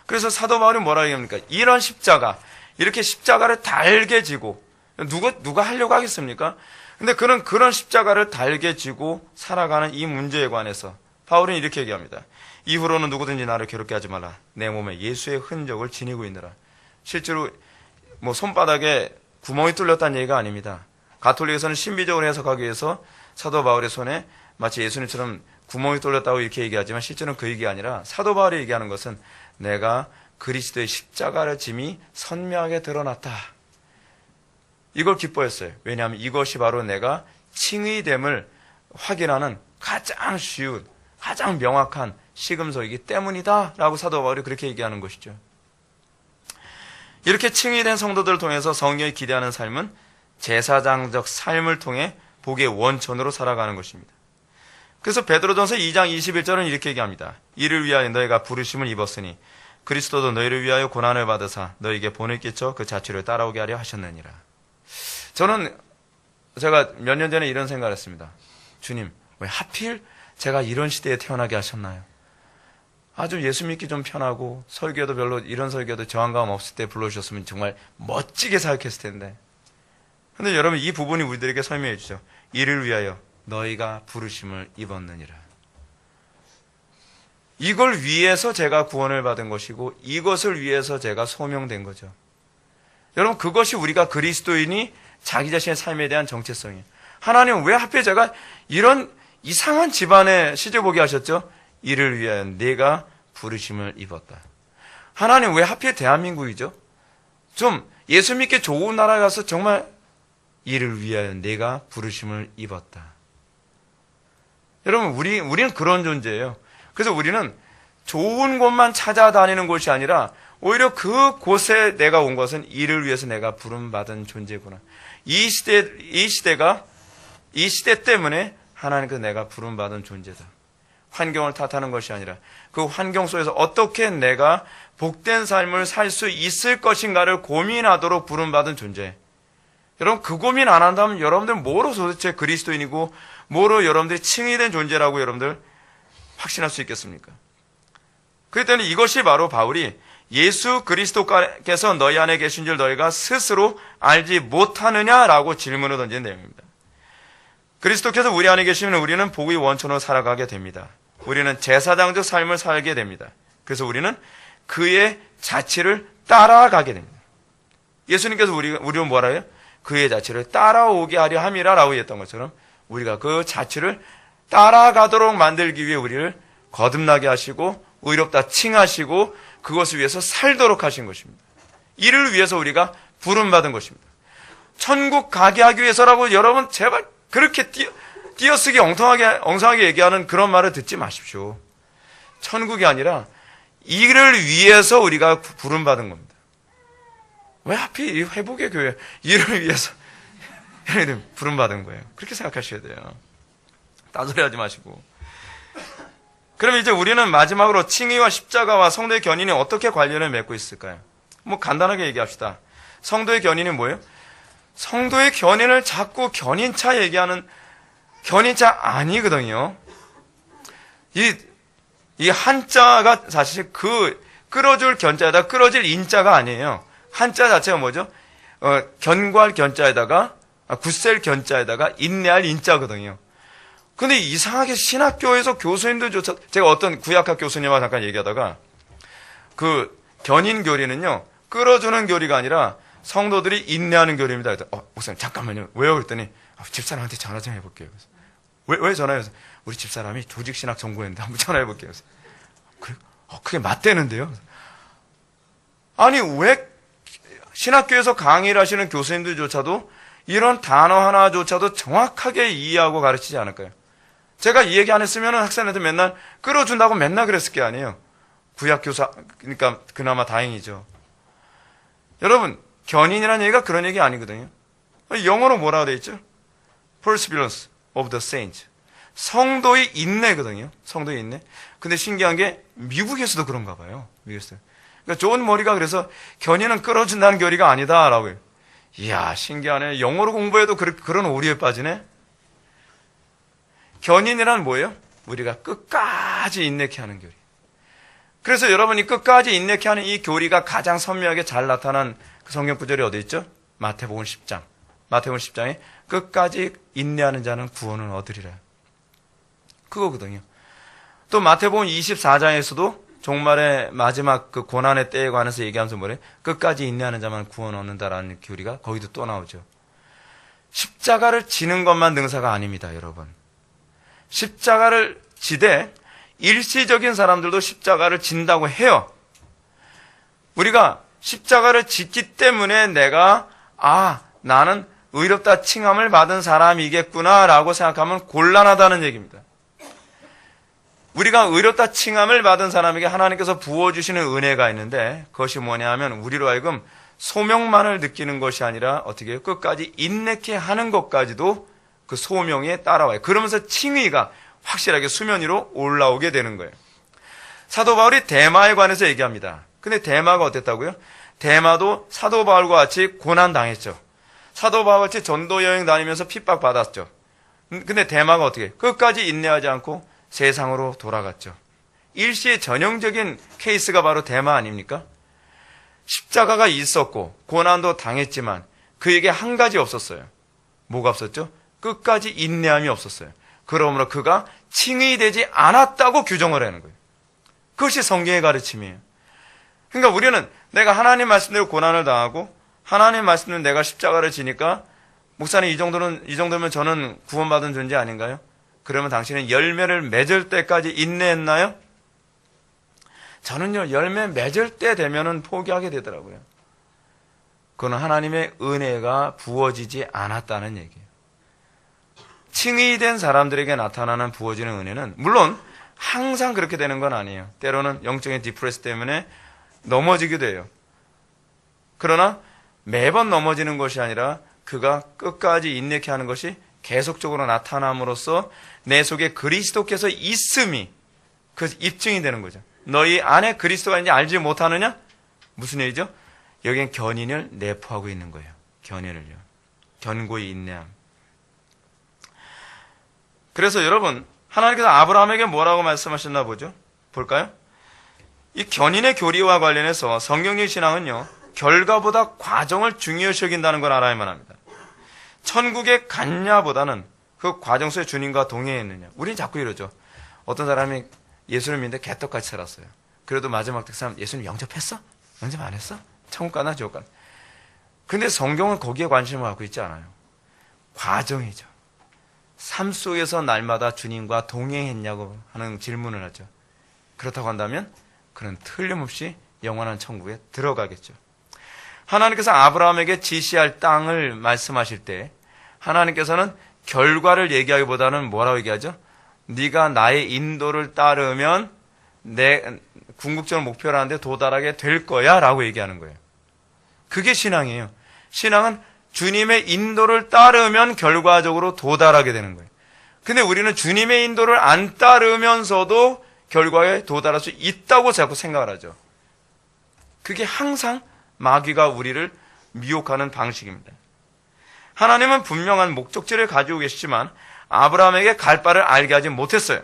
그래서 사도 바울이 뭐라 얘기합니까? 이런 십자가, 이렇게 십자가를 달게 지고, 누가 하려고 하겠습니까? 근데 그런 십자가를 달게 지고 살아가는 이 문제에 관해서 바울은 이렇게 얘기합니다. 이후로는 누구든지 나를 괴롭게 하지 말라. 내 몸에 예수의 흔적을 지니고 있느라. 실제로 손바닥에 구멍이 뚫렸다는 얘기가 아닙니다. 가톨릭에서는 신비적으로 해석하기 위해서 사도 바울의 손에 마치 예수님처럼 구멍이 뚫렸다고 이렇게 얘기하지만 실제는 그 얘기가 아니라 사도 바울이 얘기하는 것은 내가 그리스도의 십자가를 짐이 선명하게 드러났다. 이걸 기뻐했어요. 왜냐하면 이것이 바로 내가 칭의됨을 확인하는 가장 쉬운, 가장 명확한 시금석이기 때문이다 라고 사도 바울이 그렇게 얘기하는 것이죠. 이렇게 칭의된 성도들을 통해서 성령이 기대하는 삶은 제사장적 삶을 통해 복의 원천으로 살아가는 것입니다. 그래서 베드로전서 2장 21절은 이렇게 얘기합니다. 이를 위하여 너희가 부르심을 입었으니 그리스도도 너희를 위하여 고난을 받으사 너희에게 본을 끼쳐 그 자취를 따라오게 하려 하셨느니라. 제가 몇 년 전에 이런 생각을 했습니다. 주님, 왜 하필 제가 이런 시대에 태어나게 하셨나요? 아주 예수 믿기 좀 편하고 설교도 별로 이런 설교도 저항감 없을 때 불러주셨으면 정말 멋지게 사역했을 텐데. 근데 여러분, 이 부분이 우리들에게 설명해 주죠. 이를 위하여 너희가 부르심을 입었느니라. 이걸 위해서 제가 구원을 받은 것이고 이것을 위해서 제가 소명된 거죠. 여러분, 그것이 우리가 그리스도인이 자기 자신의 삶에 대한 정체성이에요. 하나님은 왜 하필 제가 이런 이상한 집안에 시집오게 하셨죠? 이를 위하여 내가 부르심을 입었다. 하나님 왜 하필 대한민국이죠? 좀 예수 믿기 좋은 나라에 가서 정말 이를 위하여 내가 부르심을 입었다. 여러분, 우리는 그런 존재예요. 그래서 우리는 좋은 곳만 찾아다니는 곳이 아니라 오히려 그 곳에 내가 온 것은 이를 위해서 내가 부름받은 존재구나. 이 시대 때문에 하나님께서 내가 부름받은 존재다. 환경을 탓하는 것이 아니라 그 환경 속에서 어떻게 내가 복된 삶을 살 수 있을 것인가를 고민하도록 부름받은 존재. 여러분, 그 고민 안 한다면 여러분들 뭐로 도대체 그리스도인이고 뭐로 여러분들이 칭의된 존재라고 여러분들 확신할 수 있겠습니까? 그랬더니 이것이 바로 바울이 예수 그리스도께서 너희 안에 계신 줄 너희가 스스로 알지 못하느냐라고 질문을 던진 내용입니다. 그리스도께서 우리 안에 계시면 우리는 복의 원천으로 살아가게 됩니다. 우리는 제사장적 삶을 살게 됩니다. 그래서 우리는 그의 자취를 따라가게 됩니다. 예수님께서 우리를 뭐라 해요? 그의 자취를 따라오게 하려 함이라 라고 했던 것처럼 우리가 그 자취를 따라가도록 만들기 위해 우리를 거듭나게 하시고 의롭다 칭하시고 그것을 위해서 살도록 하신 것입니다. 이를 위해서 우리가 부름받은 것입니다. 천국 가게 하기 위해서라고 여러분 제발 그렇게 띄어쓰기 엉성하게 얘기하는 그런 말을 듣지 마십시오. 천국이 아니라 이를 위해서 우리가 부름받은 겁니다. 왜 하필 이 회복의 교회 이를 위해서 부름받은 거예요. 그렇게 생각하셔야 돼요. 딴소리 하지 마시고. 그럼 이제 우리는 마지막으로 칭의와 십자가와 성도의 견인이 어떻게 관련을 맺고 있을까요? 뭐 간단하게 얘기합시다. 성도의 견인이 뭐예요? 성도의 견인을 자꾸 견인차 얘기하는 견인차 아니거든요. 이 한자가 사실 그 끌어줄 견자에다 끌어질 인자가 아니에요. 한자 자체가 뭐죠? 견고할 견자에다가 굳셀 견자에다가 인내할 인자거든요. 근데 이상하게 신학교에서 교수님들조차 제가 어떤 구약학 교수님과 잠깐 얘기하다가 그 견인 교리는요 끌어주는 교리가 아니라 성도들이 인내하는 교리입니다. 목사님 잠깐만요. 왜요? 그랬더니 집사람한테 전화 좀 해볼게요. 왜 전화해서 우리 집사람이 조직신학 전공했는데 한번 전화해볼게요. 그래? 그게 맞대는데요. 아니 왜 신학교에서 강의를 하시는 교수님들조차도 이런 단어 하나조차도 정확하게 이해하고 가르치지 않을까요? 제가 이 얘기 안 했으면 학생한테 맨날 끌어준다고 맨날 그랬을 게 아니에요. 구약 교사, 그러니까 그나마 다행이죠. 여러분, 견인이라는 얘기가 그런 얘기 아니거든요. 영어로 뭐라고 되어 있죠? Perseverance of the saints. 성도의 인내거든요. 성도의 인내. 근데 신기한 게 미국에서도 그런가 봐요. 미국에서. 그러니까 좋은 머리가 그래서 견인은 끌어준다는 교리가 아니다라고 해요. 이야, 신기하네. 영어로 공부해도 그런 오류에 빠지네. 견인이란 뭐예요? 우리가 끝까지 인내케 하는 교리. 그래서 여러분이 끝까지 인내케 하는 이 교리가 가장 선명하게 잘 나타난 그 성경 구절이 어디 있죠? 마태복음 10장. 마태복음 10장에 끝까지 인내하는 자는 구원을 얻으리라. 그거거든요. 또 마태복음 24장에서도 종말의 마지막 그 고난의 때에 관해서 얘기하면서 뭐래? 끝까지 인내하는 자만 구원 얻는다라는 교리가 거기도 또 나오죠. 십자가를 지는 것만 능사가 아닙니다, 여러분. 십자가를 지되 일시적인 사람들도 십자가를 진다고 해요. 우리가 십자가를 짓기 때문에 내가 나는 의롭다 칭함을 받은 사람이겠구나라고 생각하면 곤란하다는 얘기입니다. 우리가 의롭다 칭함을 받은 사람에게 하나님께서 부어주시는 은혜가 있는데 그것이 뭐냐 하면 우리로 하여금 소명만을 느끼는 것이 아니라 어떻게 해요? 끝까지 인내케 하는 것까지도 그 소명에 따라와요. 그러면서 칭의가 확실하게 수면 위로 올라오게 되는 거예요. 사도 바울이 데마에 관해서 얘기합니다. 근데 데마가 어땠다고요? 데마도 사도 바울과 같이 고난 당했죠. 사도 바울과 같이 전도 여행 다니면서 핍박 받았죠. 근데 데마가 어떻게 해요? 끝까지 인내하지 않고 세상으로 돌아갔죠. 일시의 전형적인 케이스가 바로 데마 아닙니까? 십자가가 있었고 고난도 당했지만 그에게 한 가지 없었어요. 뭐가 없었죠? 끝까지 인내함이 없었어요. 그러므로 그가 칭의되지 않았다고 규정을 하는 거예요. 그것이 성경의 가르침이에요. 그러니까 우리는 내가 하나님 말씀대로 고난을 당하고 하나님 말씀대로 내가 십자가를 지니까 목사님 이 정도면 저는 구원받은 존재 아닌가요? 그러면 당신은 열매를 맺을 때까지 인내했나요? 저는요, 열매 맺을 때 되면은 포기하게 되더라고요. 그건 하나님의 은혜가 부어지지 않았다는 얘기예요. 칭의된 사람들에게 나타나는 부어지는 은혜는 물론 항상 그렇게 되는 건 아니에요. 때로는 영적인 디프레스 때문에 넘어지기도 해요. 그러나 매번 넘어지는 것이 아니라 그가 끝까지 인내케 하는 것이 계속적으로 나타남으로써 내 속에 그리스도께서 있음이 그 입증이 되는 거죠. 너희 안에 그리스도가 있는지 알지 못하느냐? 무슨 얘기죠? 여기엔 견인을 내포하고 있는 거예요. 견인을요. 견고히 인내함. 그래서 여러분, 하나님께서 아브라함에게 뭐라고 말씀하셨나 보죠? 볼까요? 이 견인의 교리와 관련해서 성경적 신앙은요, 결과보다 과정을 중요시 여긴다는 걸 알아야만 합니다. 천국에 갔냐보다는 그 과정 속에 주님과 동행했느냐. 우린 자꾸 이러죠. 어떤 사람이 예수를 믿는데 개떡같이 살았어요. 그래도 마지막 때 사람 예수님 영접했어? 영접 안 했어? 천국 가나 지옥 가나? 근데 성경은 거기에 관심을 갖고 있지 않아요. 과정이죠. 삶 속에서 날마다 주님과 동행했냐고 하는 질문을 하죠. 그렇다고 한다면 그는 틀림없이 영원한 천국에 들어가겠죠. 하나님께서 아브라함에게 지시할 땅을 말씀하실 때 하나님께서는 결과를 얘기하기보다는 뭐라고 얘기하죠? 네가 나의 인도를 따르면 내 궁극적인 목표라는 데 도달하게 될 거야 라고 얘기하는 거예요. 그게 신앙이에요. 신앙은 주님의 인도를 따르면 결과적으로 도달하게 되는 거예요. 근데 우리는 주님의 인도를 안 따르면서도 결과에 도달할 수 있다고 자꾸 생각을 하죠. 그게 항상 마귀가 우리를 미혹하는 방식입니다. 하나님은 분명한 목적지를 가지고 계시지만 아브라함에게 갈 바를 알게 하지 못했어요.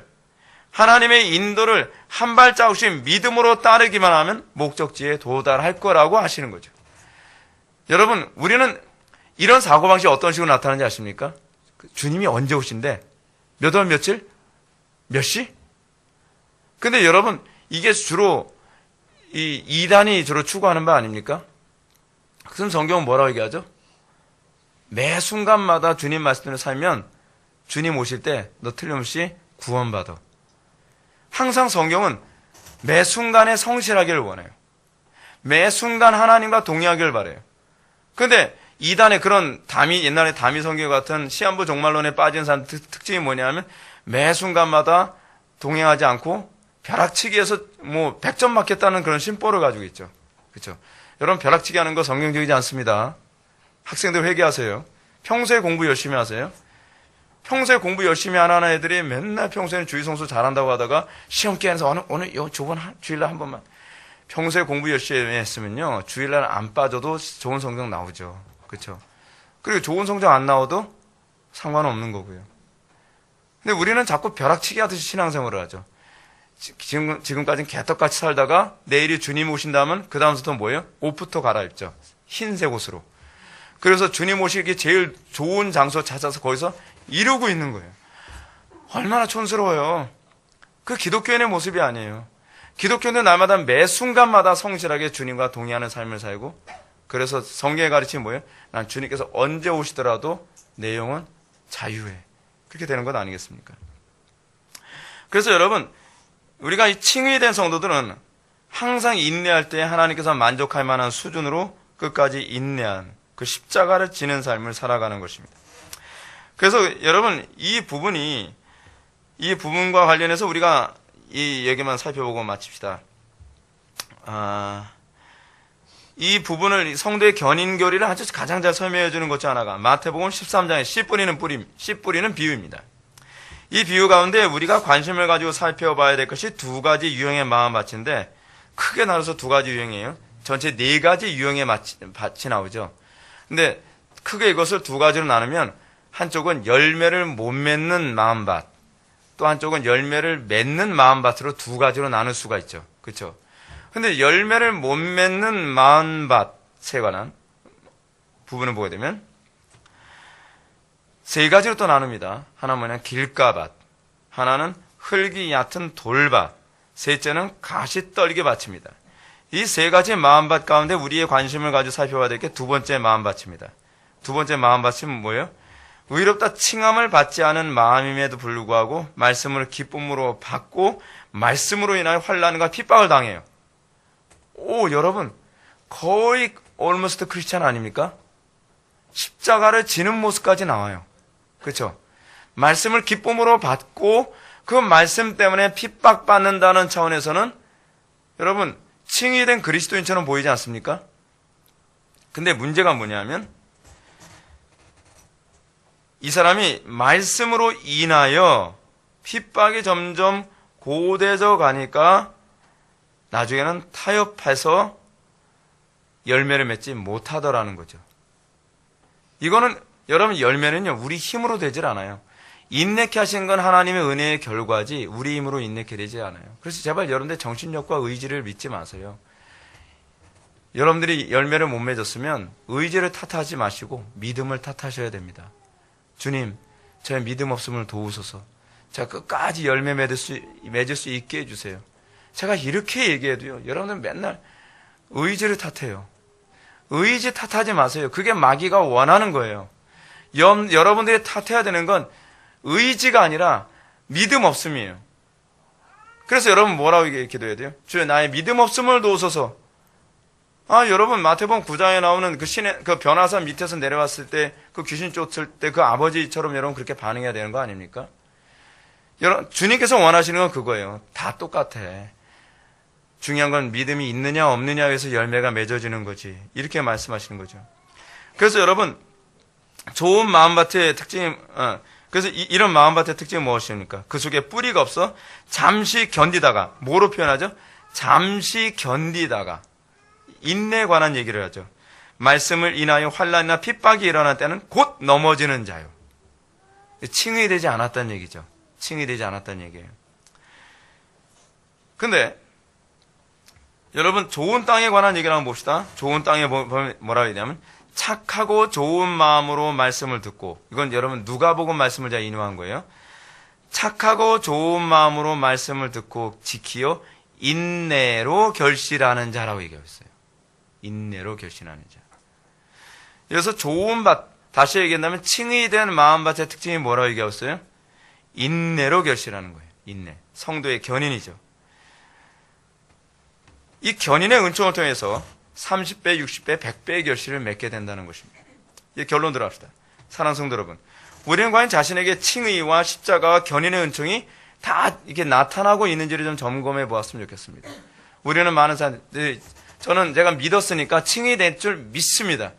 하나님의 인도를 한 발자국씩 믿음으로 따르기만 하면 목적지에 도달할 거라고 하시는 거죠. 여러분, 우리는 이런 사고방식이 어떤 식으로 나타나는지 아십니까? 주님이 언제 오신대? 몇 월 며칠? 몇 시? 근데 여러분, 이게 주로 이 이단이 주로 추구하는 바 아닙니까? 그럼 성경은 뭐라고 얘기하죠? 매 순간마다 주님 말씀대로 살면 주님 오실 때 너 틀림없이 구원받아. 항상 성경은 매 순간에 성실하기를 원해요. 매 순간 하나님과 동의하기를 바래요. 그런데 이단의 그런 옛날에 다미 성경 같은 시한부 종말론에 빠진 사람 특징이 뭐냐면 매 순간마다 동행하지 않고 벼락치기에서 100점 맞겠다는 그런 심보를 가지고 있죠. 그렇죠? 여러분, 벼락치기 하는 거 성경적이지 않습니다. 학생들 회개하세요. 평소에 공부 열심히 하세요. 평소에 공부 열심히 안 하는 애들이 맨날 평소에는 주의성수 잘한다고 하다가 시험 기간에서 오늘 저번 주일날 한 번만. 평소에 공부 열심히 했으면요, 주일날 안 빠져도 좋은 성적 나오죠. 그렇죠? 그리고 좋은 성적 안 나와도 상관없는 거고요. 근데 우리는 자꾸 벼락치기 하듯이 신앙생활을 하죠. 지금까지는 개떡같이 살다가 내일이 주님 오신다면 그 다음부터 뭐예요? 옷부터 갈아입죠. 흰색 옷으로. 그래서 주님 오시기 제일 좋은 장소 찾아서 거기서 이루고 있는 거예요. 얼마나 촌스러워요. 그 기독교인의 모습이 아니에요. 기독교는 날마다 매 순간마다 성실하게 주님과 동의하는 삶을 살고, 그래서 성경의 가르침이 뭐예요? 난 주님께서 언제 오시더라도 내 영혼 자유해. 그렇게 되는 것 아니겠습니까? 그래서 여러분, 우리가 이 칭의된 성도들은 항상 인내할 때 하나님께서 만족할 만한 수준으로 끝까지 인내한 그 십자가를 지는 삶을 살아가는 것입니다. 그래서 여러분, 이 부분과 관련해서 우리가 이 얘기만 살펴보고 마칩시다. 이 부분을 성도의 견인교리를 아주 가장 잘 설명해 주는 것 중 하나가 마태복음 13장의 씨 뿌리는 비유입니다. 이 비유 가운데 우리가 관심을 가지고 살펴봐야 될 것이 두 가지 유형의 마음밭인데, 크게 나눠서 두 가지 유형이에요. 전체 네 가지 유형의 밭이 나오죠. 근데 크게 이것을 두 가지로 나누면 한쪽은 열매를 못 맺는 마음밭, 또 한쪽은 열매를 맺는 마음밭으로 두 가지로 나눌 수가 있죠. 그렇죠? 근데 열매를 못 맺는 마음밭에 관한 부분을 보게 되면 세 가지로 또 나눕니다. 하나는 뭐냐? 길가밭, 하나는 흙이 얕은 돌밭, 셋째는 가시 떨기 밭입니다. 이 세 가지 마음밭 가운데 우리의 관심을 가지고 살펴봐야 될 게 두 번째 마음밭입니다. 두 번째 마음밭은 뭐예요? 의롭다 칭함을 받지 않은 마음임에도 불구하고 말씀을 기쁨으로 받고 말씀으로 인하여 환난과 핍박을 당해요. 여러분, 거의 almost 크리스찬 아닙니까? 십자가를 지는 모습까지 나와요. 그렇죠? 말씀을 기쁨으로 받고 그 말씀 때문에 핍박받는다는 차원에서는 여러분, 칭의된 그리스도인처럼 보이지 않습니까? 근데 문제가 뭐냐면 이 사람이 말씀으로 인하여 핍박이 점점 고대져 가니까 나중에는 타협해서 열매를 맺지 못하더라는 거죠. 이거는 여러분, 열매는요, 우리 힘으로 되질 않아요. 인내케 하신 건 하나님의 은혜의 결과지 우리 힘으로 인내케 되지 않아요. 그래서 제발 여러분들 정신력과 의지를 믿지 마세요. 여러분들이 열매를 못 맺었으면 의지를 탓하지 마시고 믿음을 탓하셔야 됩니다. 주님, 저의 믿음 없음을 도우소서. 제가 끝까지 열매 맺을 수 있게 해주세요. 제가 이렇게 얘기해도요, 여러분들 맨날 의지를 탓해요. 의지 탓하지 마세요. 그게 마귀가 원하는 거예요. 여러분들이 탓해야 되는 건 의지가 아니라 믿음 없음이에요. 그래서 여러분 뭐라고 기도해야 돼요? 주여 나의 믿음 없음을 도우소서. 여러분 마태복음 9장에 나오는 그 변화산 밑에서 내려왔을 때 그 귀신 쫓을 때 그 아버지처럼 여러분 그렇게 반응해야 되는 거 아닙니까? 여러분 주님께서 원하시는 건 그거예요. 다 똑같아. 중요한 건 믿음이 있느냐 없느냐에서 열매가 맺어지는 거지. 이렇게 말씀하시는 거죠. 그래서 여러분 좋은 마음밭의 특징이 그래서 이런 마음밭의 특징이 무엇입니까? 그 속에 뿌리가 없어 잠시 견디다가 뭐로 표현하죠? 잠시 견디다가 인내에 관한 얘기를 하죠. 말씀을 인하여 환난이나 핍박이 일어날 때는 곧 넘어지는 자요. 칭의 되지 않았다는 얘기죠. 칭의 되지 않았다는 얘기예요. 근데 여러분 좋은 땅에 관한 얘기를 한번 봅시다. 좋은 땅에 뭐라고 했냐면 착하고 좋은 마음으로 말씀을 듣고, 이건 여러분 누가복음 말씀을 제가 인용한 거예요. 착하고 좋은 마음으로 말씀을 듣고 지키어 인내로 결실하는 자라고 얘기하고 있어요. 인내로 결실하는 자. 그래서 좋은 밭, 다시 얘기한다면 칭의된 마음밭의 특징이 뭐라고 얘기하고 있어요? 인내로 결실하는 거예요. 인내. 성도의 견인이죠. 이 견인의 은총을 통해서 30배, 60배, 100배의 결실을 맺게 된다는 것입니다. 이제 결론 들어갑시다. 사랑하는 성도 여러분, 우리는 과연 자신에게 칭의와 십자가와 견인의 은총이 다 이게 나타나고 있는지를 좀 점검해 보았으면 좋겠습니다. 우리는 많은 사람들이, 저는 제가 믿었으니까 칭의 될 줄 믿습니다.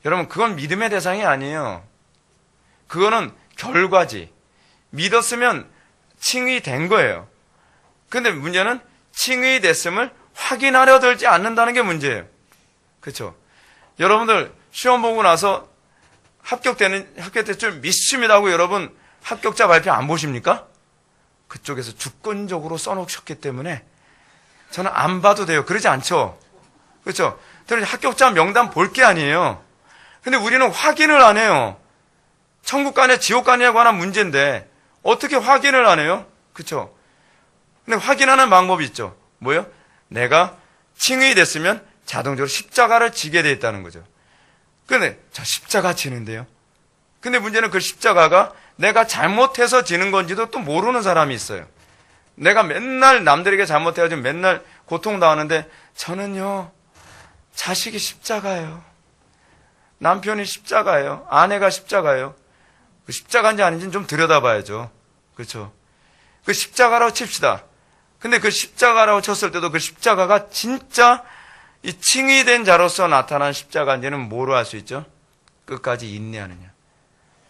여러분, 그건 믿음의 대상이 아니에요. 그거는 결과지. 믿었으면 칭의 된 거예요. 근데 문제는 칭의 됐음을 확인하려 들지 않는다는 게 문제예요. 그렇죠? 여러분들 시험 보고 나서 합격될 줄 믿습니다 하고 여러분 합격자 발표 안 보십니까? 그쪽에서 주권적으로 써놓으셨기 때문에 저는 안 봐도 돼요. 그러지 않죠? 그렇죠? 합격자 명단 볼 게 아니에요. 근데 우리는 확인을 안 해요. 천국 가냐 지옥 가냐에 관한 문제인데 어떻게 확인을 안 해요? 그렇죠? 근데 확인하는 방법이 있죠. 뭐요? 내가 칭의 됐으면 자동적으로 십자가를 지게 돼 있다는 거죠. 근데 저 십자가 지는데요. 근데 문제는 그 십자가가 내가 잘못해서 지는 건지도 또 모르는 사람이 있어요. 내가 맨날 남들에게 잘못해가지고 맨날 고통당하는데 저는요, 자식이 십자가예요. 남편이 십자가예요. 아내가 십자가예요. 그 십자가인지 아닌지는 좀 들여다봐야죠. 그렇죠? 그 십자가라고 칩시다. 근데 그 십자가라고 쳤을 때도 그 십자가가 진짜 이 칭의된 자로서 나타난 십자가인지는 뭐로 알 수 있죠? 끝까지 인내하느냐.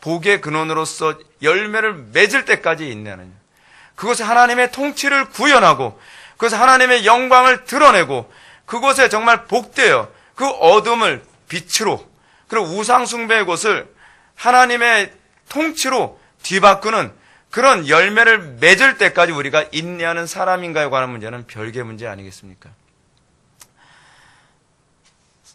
복의 근원으로서 열매를 맺을 때까지 인내하느냐. 그곳에 하나님의 통치를 구현하고 그곳에 하나님의 영광을 드러내고 그곳에 정말 복되어 그 어둠을 빛으로 그리고 우상숭배의 곳을 하나님의 통치로 뒤바꾸는 그런 열매를 맺을 때까지 우리가 인내하는 사람인가에 관한 문제는 별개의 문제 아니겠습니까?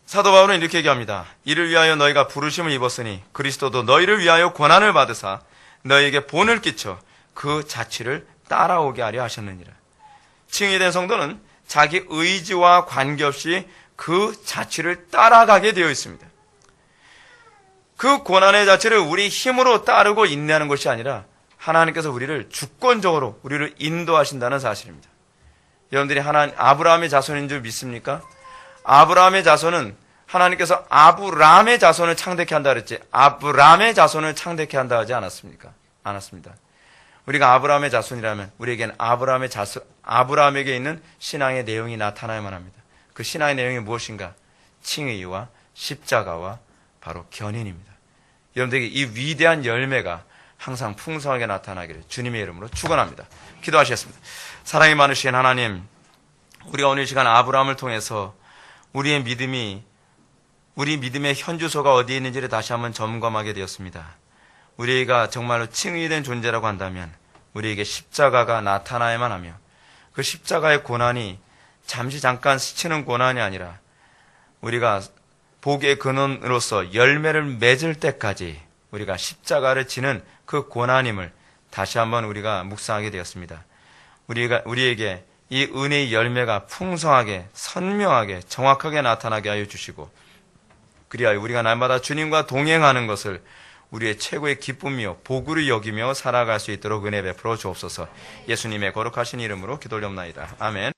사도 바울은 이렇게 얘기합니다. 이를 위하여 너희가 부르심을 입었으니 그리스도도 너희를 위하여 고난을 받으사 너희에게 본을 끼쳐 그 자취를 따라오게 하려 하셨느니라. 칭의된 성도는 자기 의지와 관계없이 그 자취를 따라가게 되어 있습니다. 그 고난의 자취를 우리 힘으로 따르고 인내하는 것이 아니라 하나님께서 우리를 주권적으로 우리를 인도하신다는 사실입니다. 여러분들이 아브라함의 자손인 줄 믿습니까? 아브라함의 자손은 하나님께서 아브람의 자손을 창대케 한다 그랬지 아브람의 자손을 창대케 한다 하지 않았습니까? 않았습니다. 우리가 아브라함의 자손이라면 우리에게는 아브라함에게 있는 신앙의 내용이 나타나야만 합니다. 그 신앙의 내용이 무엇인가? 칭의와 십자가와 바로 견인입니다. 여러분들에게 이 위대한 열매가 항상 풍성하게 나타나기를 주님의 이름으로 축원합니다. 기도하시겠습니다. 사랑이 많으신 하나님, 우리가 오늘 이 시간 아브라함을 통해서 우리 믿음의 현주소가 어디에 있는지를 다시 한번 점검하게 되었습니다. 우리가 정말로 칭의된 존재라고 한다면 우리에게 십자가가 나타나야만 하며 그 십자가의 고난이 잠깐 스치는 고난이 아니라 우리가 복의 근원으로서 열매를 맺을 때까지 우리가 십자가를 지는 그 고난임을 다시 한번 우리가 묵상하게 되었습니다. 우리에게 이 은혜의 열매가 풍성하게 선명하게 정확하게 나타나게 하여 주시고 그리하여 우리가 날마다 주님과 동행하는 것을 우리의 최고의 기쁨이요 복으로 여기며 살아갈 수 있도록 은혜 베풀어 주옵소서. 예수님의 거룩하신 이름으로 기도올옵나이다. 아멘.